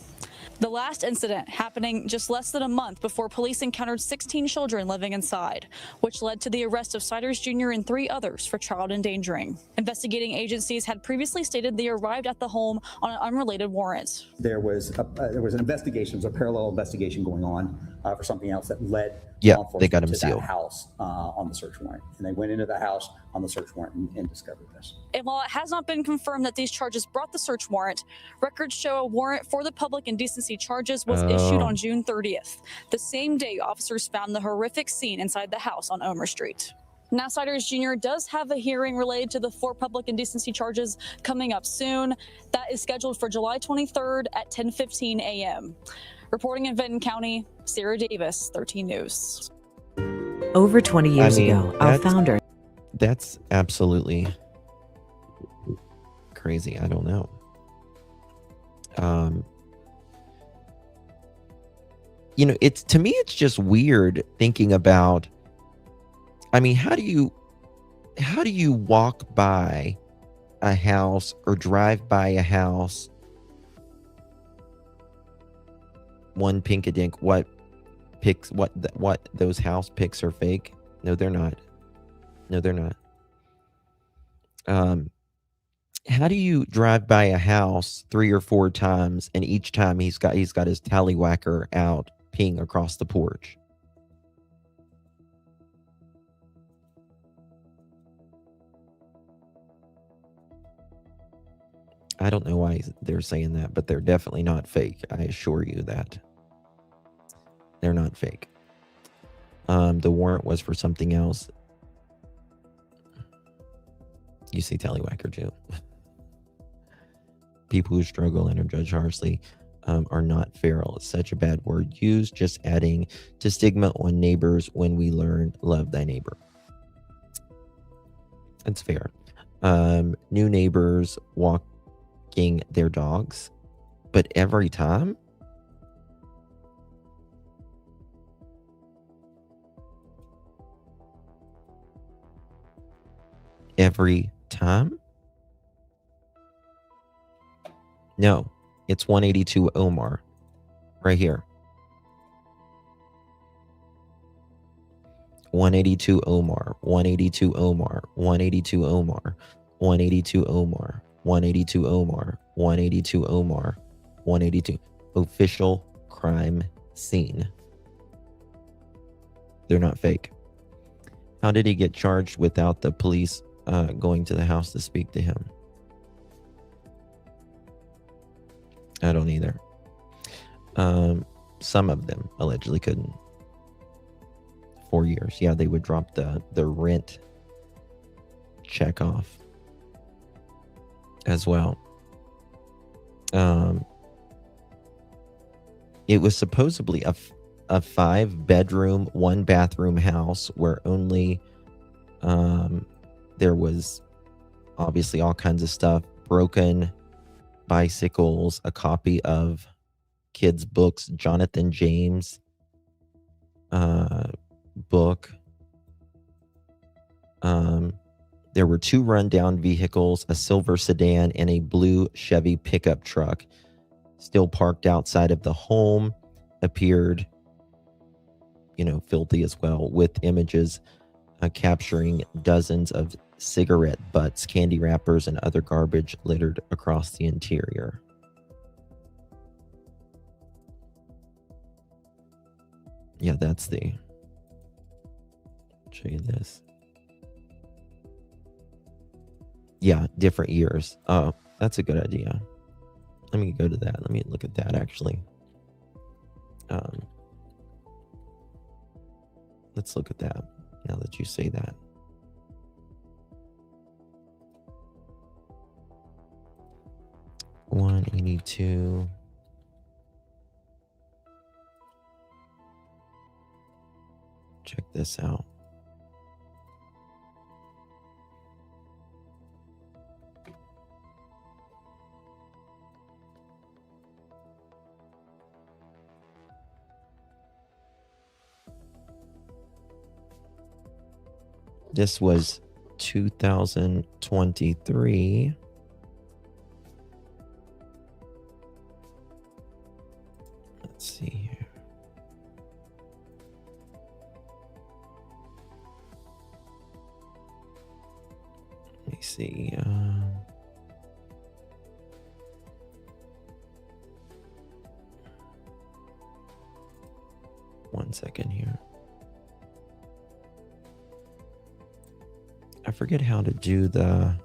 The last incident happening just less than a month before police encountered 16 children living inside, which led to the arrest of Siders Jr. and 3 others for child endangering. Investigating agencies had previously stated they arrived at the home on an unrelated warrant. There was an investigation, a parallel investigation going on for something else that led they got him to sealed. that house on the search warrant. And they went into the house on the search warrant and discovered this. And while it has not been confirmed that these charges brought the search warrant, records show a warrant for the public indecency charges was issued on June 30th, the same day officers found the horrific scene inside the house on Omer Street. Now, Siders Jr. does have a hearing related to the 4 public indecency charges coming up soon. That is scheduled for July 23rd at 10:15 a.m. Reporting in Vinton County, Sarah Davis, 13 News. Over 20 years ago, our founder. That's absolutely crazy. I don't know. You know, to me, it's just weird thinking about, I mean, how do you walk by a house or drive by a house, one pinkadink, what those house pics are fake? No, they're not. How do you drive by a house 3 or 4 times and each time he's got his tallywhacker out peeing across the porch? I don't know why they're saying that, but they're definitely not fake. I assure you that. They're not fake. The warrant was for something else. You see Tallywhacker too. People who struggle and are judged harshly are not feral. It's such a bad word used, just adding to stigma on neighbors when we learn love thy neighbor. That's fair. New neighbors walking their dogs, but every time? Every time? No, it's 182 Omar. Right here. 182 Omar. 182 Omar. 182 Omar. 182 Omar. 182 Omar. 182 Omar. 182. Official crime scene. They're not fake. How did he get charged without the police going to the house to speak to him? I don't either. Some of them allegedly couldn't. 4 years. Yeah, they would drop the rent check off as well. It was supposedly a 5-bedroom, 1-bathroom house where only there was obviously all kinds of stuff, broken bicycles, a copy of kids' books, Jonathan James book. There were 2 rundown vehicles, a silver sedan and a blue Chevy pickup truck still parked outside of the home. Appeared, filthy as well, with images capturing dozens of cigarette butts, candy wrappers, and other garbage littered across the interior. Yeah, that's the... Show you this. Yeah, different years. Oh, that's a good idea. Let me go to that. Let me look at that, actually. Let's look at that now that you say that. $182. Check this out. This was 2023. Let's see here. Let me see. 1 second here. I forget how to do the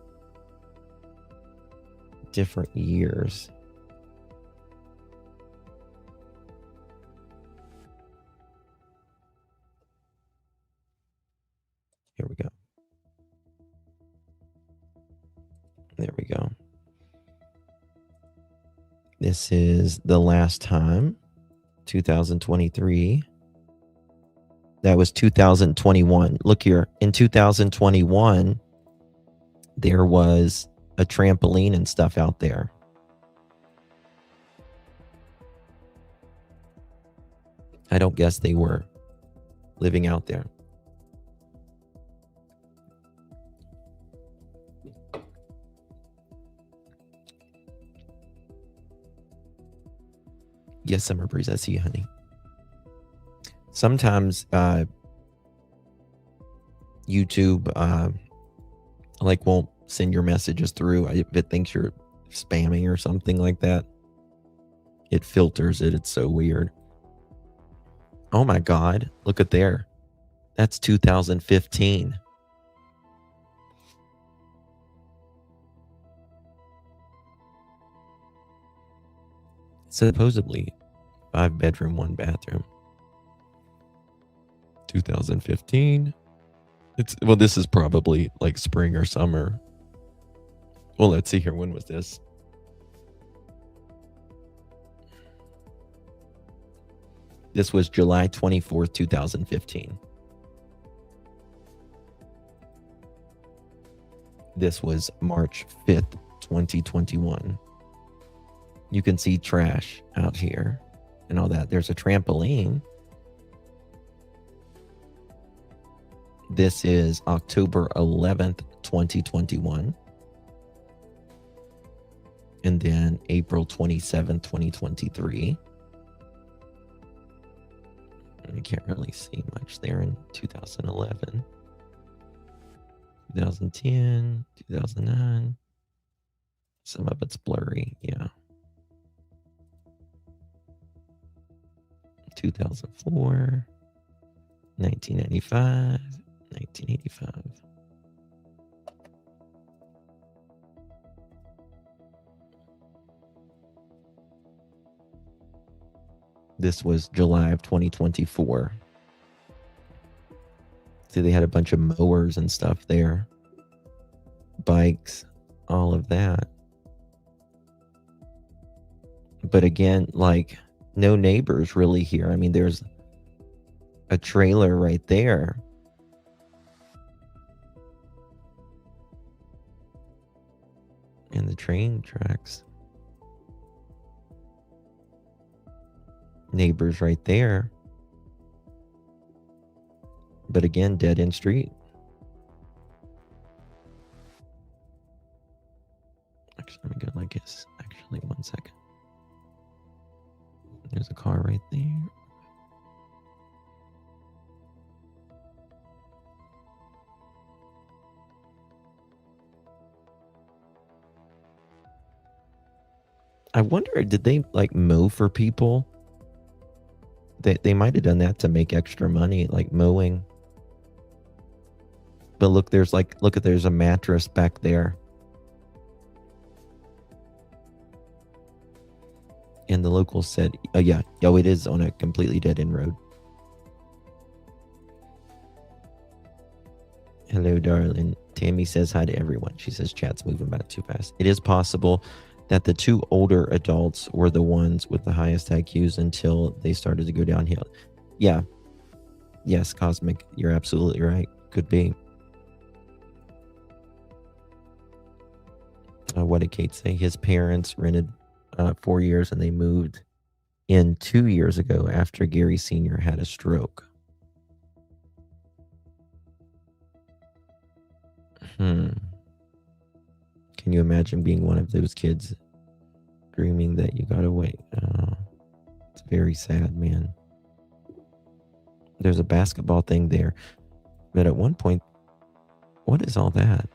different years. Here we go. There we go. This is the last time, 2023. That was 2021. Look here. In 2021, there was a trampoline and stuff out there. I don't guess they were living out there. Yes, Summer Breeze, I see you, honey. Sometimes YouTube won't send your messages through if it thinks you're spamming or something like that. It filters it. It's so weird. Oh my God, look at there. That's 2015. Supposedly 5-bedroom, 1-bathroom. 2015. Well, this is probably like spring or summer. Well, let's see here. When was this? This was July 24th, 2015. This was March 5th, 2021. You can see trash out here and all that. There's a trampoline. This is October 11th, 2021. And then April 27th, 2023. I can't really see much there in 2011. 2010, 2009. Some of it's blurry, yeah. 2004, 1995, 1985. This was July of 2024. See, they had a bunch of mowers and stuff there. Bikes, all of that. But again, like, no neighbors really here. I mean, there's a trailer right there. And the train tracks. Neighbors right there. But again, dead end street. Actually, let me go like this. Actually, 1 second. There's a car right there. I wonder, did they like mow for people? They might have done that to make extra money, like mowing. But look, there's a mattress back there. And the locals said, oh yeah, it is on a completely dead-end road. Hello, darling. Tammy says hi to everyone. She says chat's moving back too fast. It is possible that the two older adults were the ones with the highest IQs until they started to go downhill. Yeah. Yes, Cosmic, you're absolutely right. Could be. What did Kate say? His parents rented 4 years and they moved in 2 years ago after Gary Sr. had a stroke. Can you imagine being one of those kids dreaming that you got away? It's very sad, man. There's a basketball thing there. But at one point, what is all that?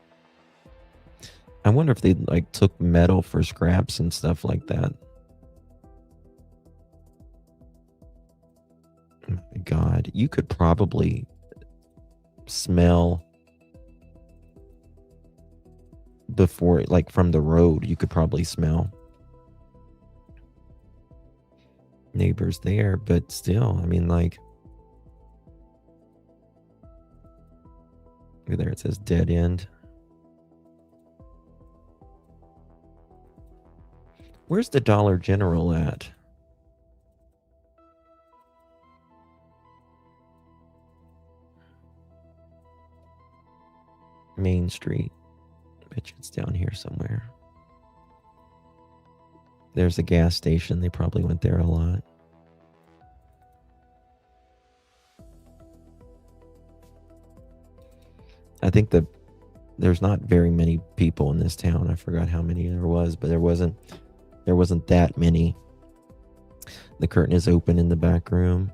I wonder if they like took metal for scraps and stuff like that. Oh my God, you could probably smell before, like from the road, you could probably smell neighbors there, but still, I mean, like, look there, it says dead end. Where's the Dollar General at? Main Street. I bet you it's down here somewhere. There's a gas station. They probably went there a lot. I think there's not very many people in this town. I forgot how many there was, but there wasn't that many. The curtain is open in the back room.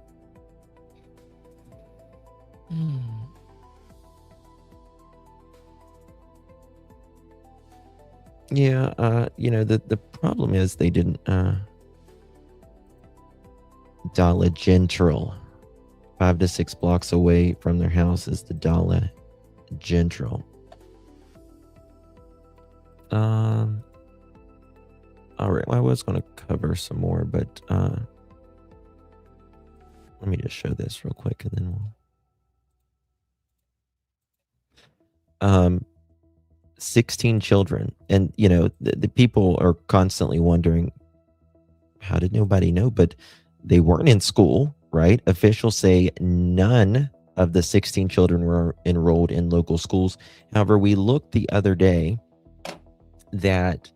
Yeah, the problem is they didn't Dollar General. 5 to 6 blocks away from their house is the Dollar General. All right. Well, I was going to cover some more, but let me just show this real quick, and then we'll. 16 children, and the people are constantly wondering, how did nobody know? But they weren't in school, right? Officials say none of the 16 children were enrolled in local schools. However, we looked the other day that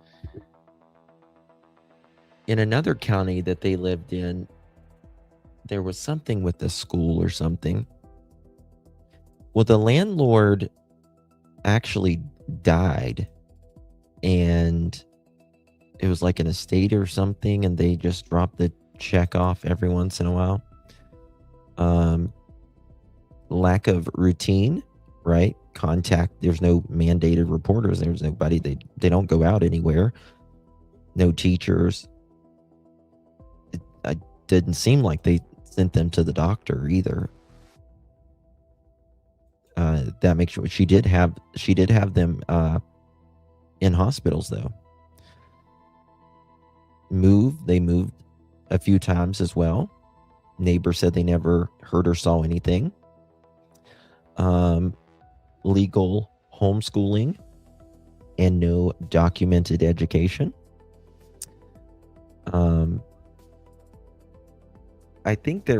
in another county that they lived in, there was something with the school or something. Well, the landlord actually died, and it was like an estate or something, and they just dropped the check off every once in a while. Lack of routine, right? Contact. There's no mandated reporters. There's nobody. They don't go out anywhere. No teachers. It didn't seem like they sent them to the doctor either. That makes sure she did have them in hospitals though. They moved a few times as well. Neighbors said they never heard or saw anything. Legal homeschooling and no documented education. I think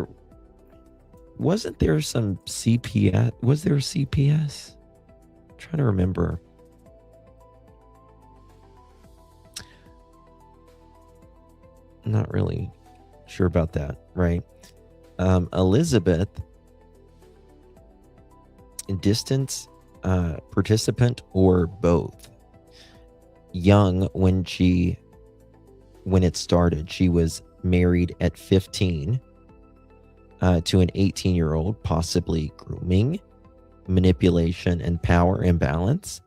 wasn't there some CPS? Was there a CPS? I'm trying to remember. Not really sure about that, right? Elizabeth, distance participant or both. Young when it started. She was married at 15 to an 18-year-old, possibly grooming, manipulation and power imbalance,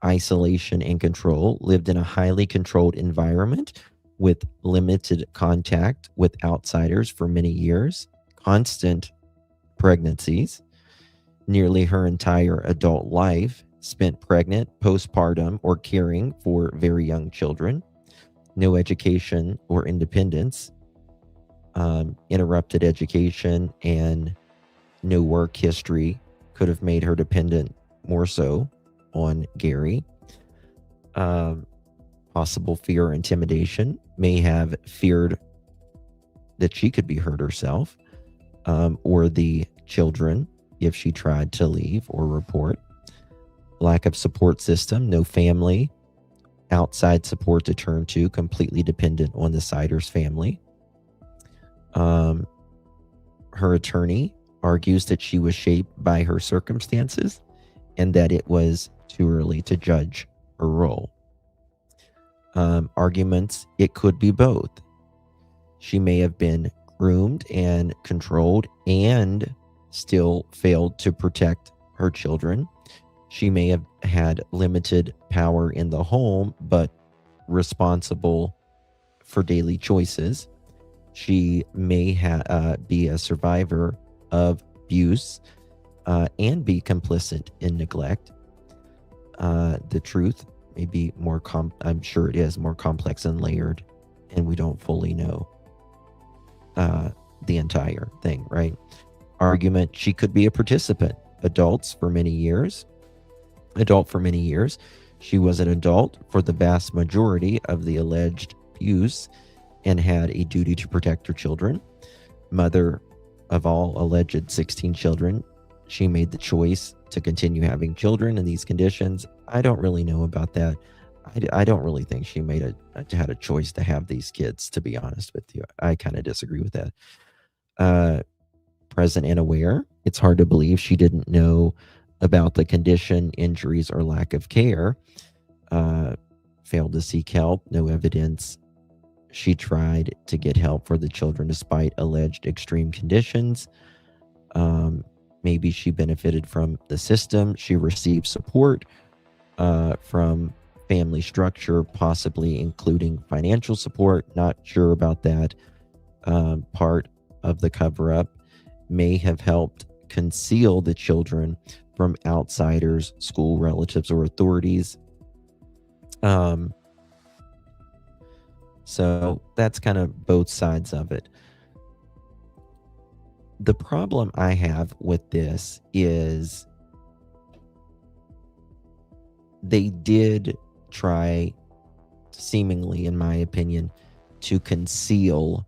isolation and control, lived in a highly controlled environment with limited contact with outsiders for many years, constant pregnancies, nearly her entire adult life spent pregnant, postpartum, or caring for very young children, no education or independence, interrupted education, and no work history could have made her dependent more so on Gary. Possible fear or intimidation, may have feared that she could be hurt herself or the children if she tried to leave or report. Lack of support system, no family, outside support to turn to, completely dependent on the Siders family. Her attorney argues that she was shaped by her circumstances and that it was too early to judge her role. Arguments, it could be both. She may have been groomed and controlled and still failed to protect her children. She may have had limited power in the home, but responsible for daily choices. She may be a survivor of abuse and be complicit in neglect. The truth may be more I'm sure it is more complex and layered, and we don't fully know the entire thing, right? Argument, she could be a participant. Adult for many years. She was an adult for the vast majority of the alleged abuse and had a duty to protect her children. Mother of all alleged 16 children, she made the choice to continue having children in these conditions. I don't really know about that. I don't really think she had a choice to have these kids, to be honest with you. I kind of disagree with that. Present and aware. It's hard to believe she didn't know about the condition, injuries, or lack of care. Failed to seek help. No evidence she tried to get help for the children despite alleged extreme conditions. Maybe she benefited from the system. She received support from family structure, possibly including financial support. Not sure about that. Part of the cover-up may have helped conceal the children from outsiders, school relatives, or authorities. So that's kind of both sides of it. The problem I have with this is they did try, seemingly, in my opinion, to conceal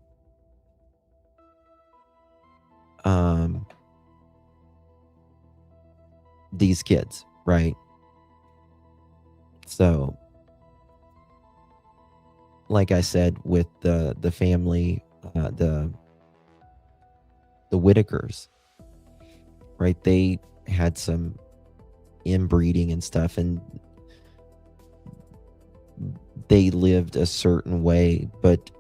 these kids, right? So, like I said, with the family, the Whitakers, right? They had some inbreeding and stuff, and they lived a certain way, but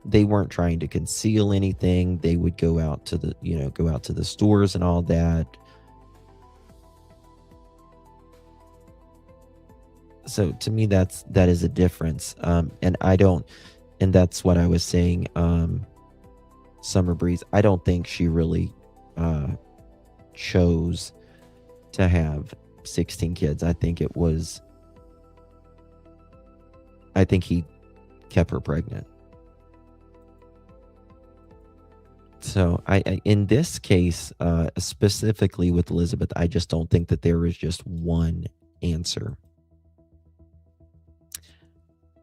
they weren't trying to conceal anything. They would go out to the stores and all that. So to me, that is a difference. And that's what I was saying. Summer Breeze, I don't think she really chose to have 16 kids. I think he kept her pregnant. So I in this case, specifically with Elizabeth, I just don't think that there is just one answer.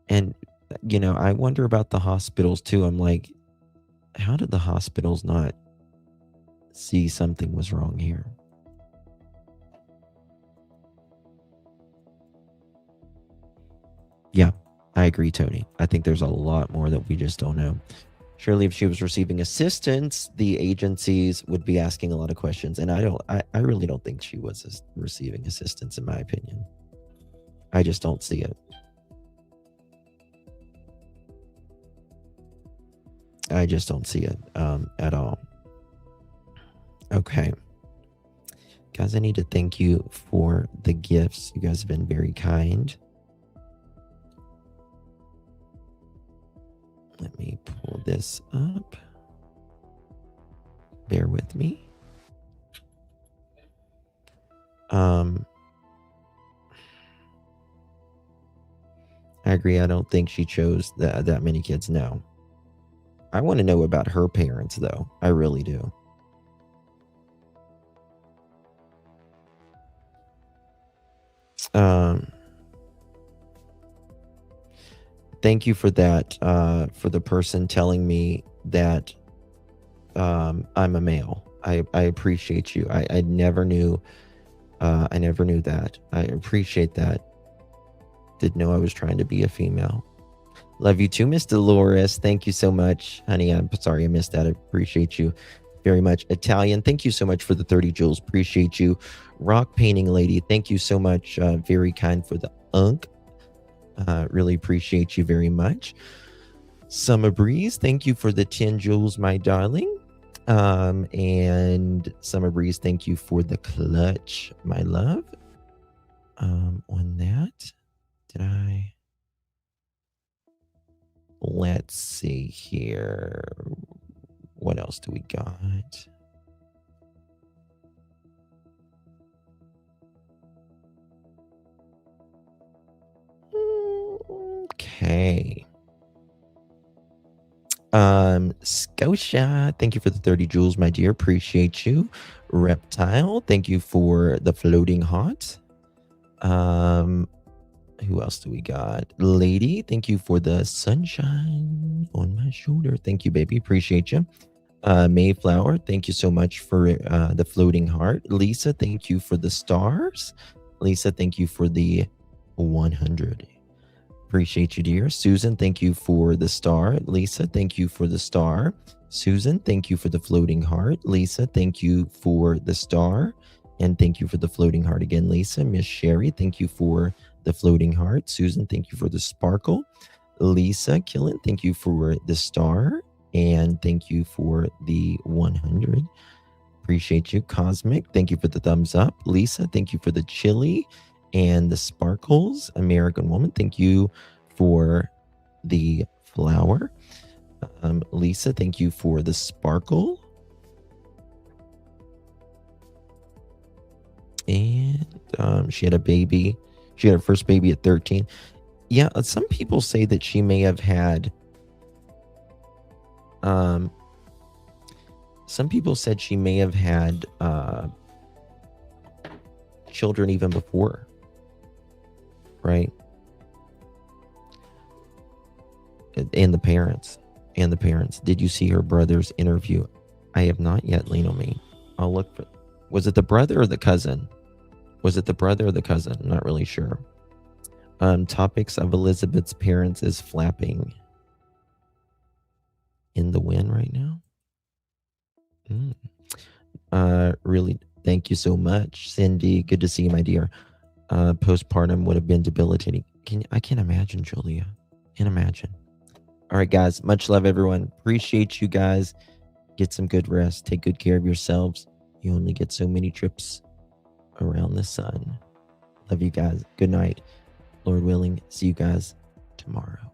And, I wonder about the hospitals too. I'm like, how did the hospitals not see something was wrong here? Yeah, I agree, Tony. I think there's a lot more that we just don't know. Surely if she was receiving assistance, the agencies would be asking a lot of questions. And I really don't think she was receiving assistance, in my opinion. I just don't see it. I just don't see it at all. Okay. Guys, I need to thank you for the gifts. You guys have been very kind. Let me pull this up. Bear with me. I agree. I don't think she chose that many kids. No. I want to know about her parents, though. I really do. Thank you for that, for the person telling me that I'm a male. I appreciate you. I never knew that. I appreciate that. Didn't know I was trying to be a female. Love you too, Miss Dolores. Thank you so much, honey. I'm sorry I missed that. I appreciate you very much. Italian, thank you so much for the 30 joules. Appreciate you. Rock Painting Lady, thank you so much. Very kind for the unk. Really appreciate you very much. Summer Breeze, thank you for the 10 joules, my darling. And Summer Breeze, thank you for the clutch, my love. On that, let's see here. What else do we got? Okay. Scotia, thank you for the 30 joules, my dear. Appreciate you. Reptile, thank you for the floating heart. Who else do we got? Lady, thank you for the sunshine on my shoulder. Thank you, baby. Appreciate you. Mayflower, thank you so much for the floating heart. Lisa, thank you for the stars. Lisa, thank you for the 100. Appreciate you, dear. Susan, thank you for the star. Lisa, thank you for the star. Susan, thank you for the floating heart. Lisa, thank you for the star. And thank you for the floating heart again, Lisa. Miss Sherry, thank you for the floating heart. Susan, thank you for the sparkle. Lisa Killen, thank you for the star. And thank you for the 100. Appreciate you. Cosmic, thank you for the thumbs up. Lisa, thank you for the chili and the sparkles. American Woman, thank you for the flower. Lisa, thank you for the sparkle. And she had a baby. She had her first baby at 13. Yeah, some people say that she may have had some people said she may have had children even before, right? And the parents. Did you see her brother's interview? I have not yet. Lean on me. I'll look for. Was it the brother or the cousin? I'm not really sure. Topics of Elizabeth's parents is flapping in the wind right now. Really, thank you so much, Cindy. Good to see you, my dear. Postpartum would have been debilitating. I can't imagine, Julia. Can't imagine. All right, guys. Much love, everyone. Appreciate you guys. Get some good rest. Take good care of yourselves. You only get so many trips around the sun. Love you guys. Good night. Lord willing, see you guys tomorrow.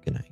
Good night.